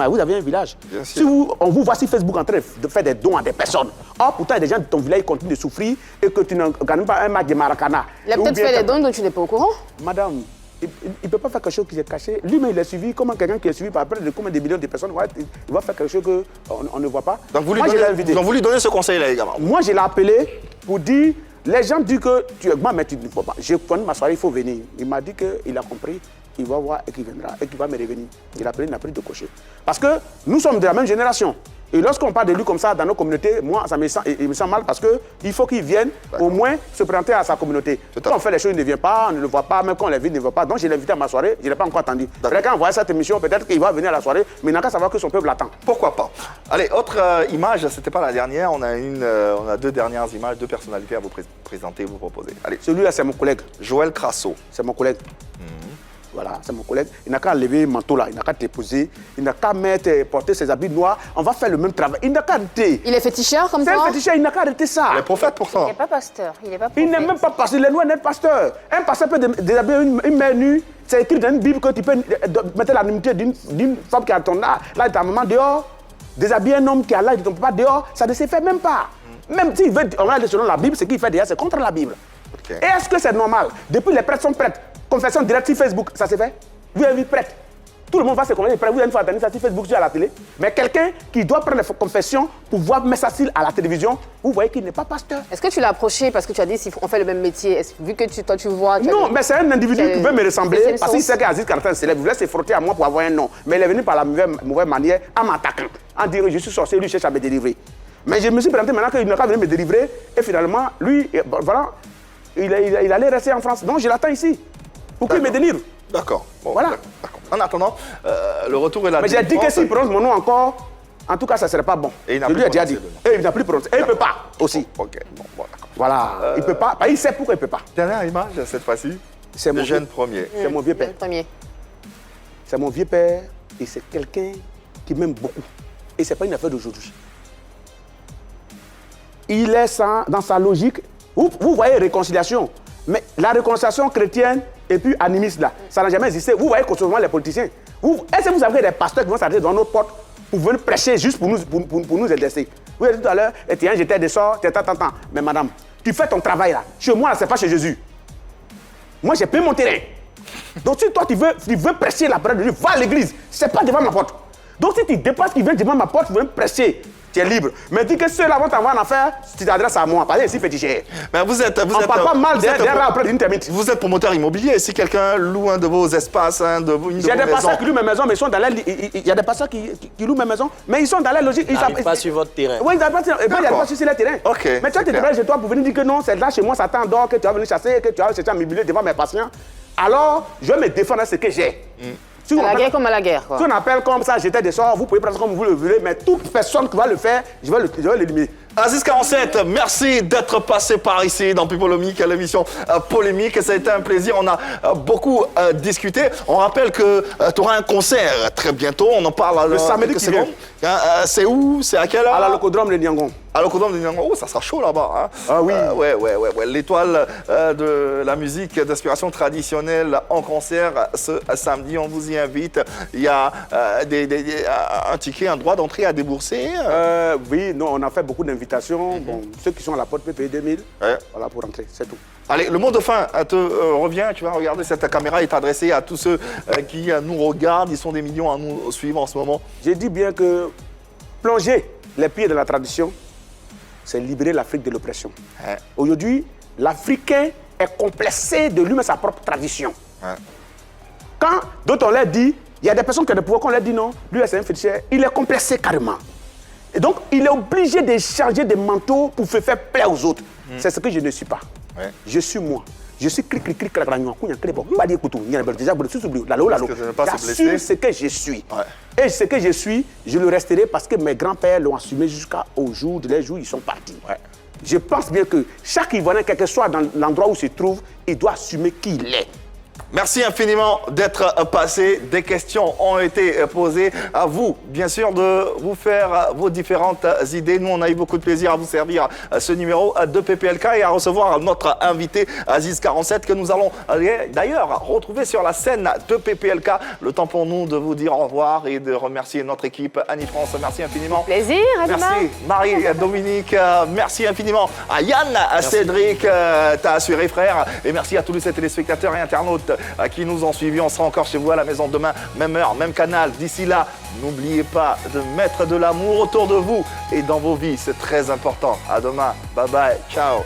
vous avez un village. Si on vous voit sur Facebook en train de faire des dons à des personnes, pourtant, il y a des gens de ton village qui continuent de souffrir et que tu ne gagnes pas un match de Maracana. Il a peut-être fait des dons dont tu n'es pas au courant. Madame, il ne peut pas faire quelque chose qui est caché. Lui-même, il est suivi. Comment quelqu'un qui est suivi par près de combien de millions de personnes, il va faire quelque chose qu'on ne voit pas. Donc vous lui donnez ce conseil-là également? Moi, je l'ai appelé pour dire, les gens disent que tu es grand, mais tu ne faut pas. Je connais ma soirée, il faut venir. Il m'a dit qu'il a compris, il va voir et qu'il viendra et qu'il va me revenir. Il a appelé, il n'a pris de cocher. Parce que nous sommes de la même génération. Et lorsqu'on parle de lui comme ça dans nos communautés, moi, il me sent mal parce qu'il faut qu'il vienne au moins se présenter à sa communauté. Quand on fait les choses, il ne vient pas, on ne le voit pas, même quand on l'invite, il ne vient pas. Donc je l'ai invité à ma soirée, je ne l'ai pas encore attendu. Quand on voit cette émission, peut-être qu'il va venir à la soirée, mais il n'a qu'à savoir que son peuple l'attend. Pourquoi pas? Allez, autre image, ce n'était pas la dernière, on a deux dernières images, deux personnalités à vous présenter, vous proposer. Allez. Celui-là, c'est mon collègue. Joël Crasso. C'est mon collègue. Voilà, c'est mon collègue. Il n'a qu'à lever le manteau là, il n'a qu'à déposer, il n'a qu'à porter ses habits noirs. On va faire le même travail. Il n'a qu'à arrêter. Il est féticheur comme ça? C'est un féticheur, il n'a qu'à arrêter ça. Il est prophète pour ça. Il n'est pas pasteur. Il n'est pas prophète. Il n'est même pas pasteur. Il est loin d'être pasteur. Un pasteur peut déshabiller une mère nue. C'est écrit dans une Bible que tu peux mettre l'animité d'une femme qui a ton âge. Là, ta maman dehors. Déshabiller un homme qui a l'âge de ton papa dehors. Ça ne se fait même pas. Même s'il veut, on regarde selon la Bible, ce qu'il fait déjà, c'est contre la Bible. Okay. Et est-ce que c'est normal? Depuis les prêtres sont prêtres. Confession directe sur Facebook, ça se fait? Vous avez vu prêtre. Tout le monde va se convaincre. Vous avez une fois entendu ça sur Facebook, sur la télé. Mais quelqu'un qui doit prendre les confessions pour voir mettre ça à la télévision, vous voyez qu'il n'est pas pasteur. Est-ce que tu l'as approché parce que tu as dit si on fait le même métier? Vu que toi tu vois. Non, mais c'est un individu qui veut me ressembler parce qu'il sait qu'Aziz Karatan c'est célèbre. Il voulait se frotter à moi pour avoir un nom. Mais il est venu par la mauvaise manière en m'attaquant. En disant je suis sorcier, lui cherche à me délivrer. Mais je me suis présenté maintenant qu'il n'a pas venu me délivrer. Et finalement, lui, voilà, il allait rester en France. Donc je l'attends ici. Pour qu'il me délivre. D'accord. Bon, voilà. En attendant, le retour est là. Mais j'ai dit que s'il prononce mon nom encore, en tout cas, ça ne serait pas bon. Et il n'a plus prononcé. Et il n'a plus prononcé. Et il ne peut pas aussi. Ok, bon, d'accord. Voilà, il ne peut pas. Il sait pourquoi il ne peut pas. Dernière image, cette fois-ci, c'est mon jeune premier. C'est mon vieux père. C'est mon vieux père et c'est quelqu'un qui m'aime beaucoup. Et ce n'est pas une affaire d'aujourd'hui. Il est dans sa logique. Vous voyez réconciliation. Mais la réconciliation chrétienne et puis animiste là, ça n'a jamais existé. Vous voyez souvent les politiciens. Est-ce que vous avez des pasteurs qui vont s'arrêter dans nos portes pour venir prêcher juste pour nous exercer? Vous avez dit tout à l'heure, tiens, j'étais des sorts, tant. Mais madame, tu fais ton travail là. Chez moi, ce n'est pas chez Jésus. Moi, j'ai payé mon terrain. Donc si toi, tu veux prêcher la parole de Dieu, va à l'église. Ce n'est pas devant ma porte. Donc si tu dépasses qui vient devant ma porte, tu veux prêcher. Tu es libre. Mais dis que ceux-là vont t'envoyer en affaire, tu t'adresses à moi. Parce que ici, féticheur. Mais vous êtes parle pas mal vous êtes promoteur immobilier. Si quelqu'un loue un de vos espaces, une de vos maisons. Il y a des pasteurs qui louent mes maisons, mais ils sont dans la... Il y a des pasteurs qui louent mes maisons, mais ils sont dans la logique. Ils n'arrivent pas sur votre terrain. Oui, ils n'arrivent pas sur le terrain. Ok. Mais toi, tu te déplaces chez toi pour venir dire que non, c'est là chez moi, ça t'endort, que tu vas venir chasser, que tu vas chercher à m'humilier devant mes patients. Alors, je vais me défendre à ce que j'ai. À la guerre comme à la guerre. Si on appelle comme ça, j'étais des sorts, vous pouvez prendre comme vous le voulez, mais toute personne qui va le faire, je vais l'éliminer. Aziz 47, merci d'être passé par ici dans Pipolomique, l'émission Polémique. Ça a été un plaisir, on a beaucoup discuté. On rappelle que tu auras un concert très bientôt, on en parle le samedi qui vient. C'est où? C'est à quelle heure? À la Locodrome de Niangon. À l'Ocodome de Niangon. Oh, ça sera chaud là-bas. Hein. Ah oui. Ouais. L'étoile de la musique d'inspiration traditionnelle en concert ce samedi. On vous y invite. Il y a un ticket, un droit d'entrée à débourser. Oui, non, on a fait beaucoup d'invitations. Bon, ceux qui sont à la porte PPE 2000, voilà pour rentrer, c'est tout. Allez, le mot de fin te revient. Tu vas regarder cette caméra est adressée à tous ceux qui nous regardent. Ils sont des millions à nous suivre en ce moment. J'ai dit bien que plonger les pieds de la tradition, c'est libérer l'Afrique de l'oppression. Aujourd'hui, l'Africain est complexé de lui-même sa propre tradition. Quand d'autres on leur dit, il y a des personnes qui ont des pouvoirs qu'on leur dit non, lui c'est un féticheur, il est complexé carrément. Et donc, il est obligé de changer de manteau pour faire plaisir aux autres. C'est ce que je ne suis pas. Je suis moi. Je suis j'assume ce que je suis. Et ce que je suis, je le resterai parce que mes grands-pères l'ont assumé jusqu'au jour de leur jour, ils sont partis. Je pense bien que chaque Ivoirien, quel que soit dans l'endroit où il se trouve, il doit assumer qui il est. Merci infiniment d'être passé. Des questions ont été posées. À vous, bien sûr, de vous faire vos différentes idées. Nous, on a eu beaucoup de plaisir à vous servir ce numéro de PPLK et à recevoir notre invité Aziz 47 que nous allons d'ailleurs retrouver sur la scène de PPLK. Le temps pour nous de vous dire au revoir et de remercier notre équipe. Annie-France, merci infiniment. Plaisir, à demain. Merci Marie-Dominique, merci infiniment à Yann, à Cédric, t'as assuré frère. Et merci à tous les téléspectateurs et internautes qui nous ont suivis. On sera encore chez vous à la maison demain, même heure, même canal. D'ici là, n'oubliez pas de mettre de l'amour autour de vous et dans vos vies. C'est très important. À demain. Bye bye. Ciao.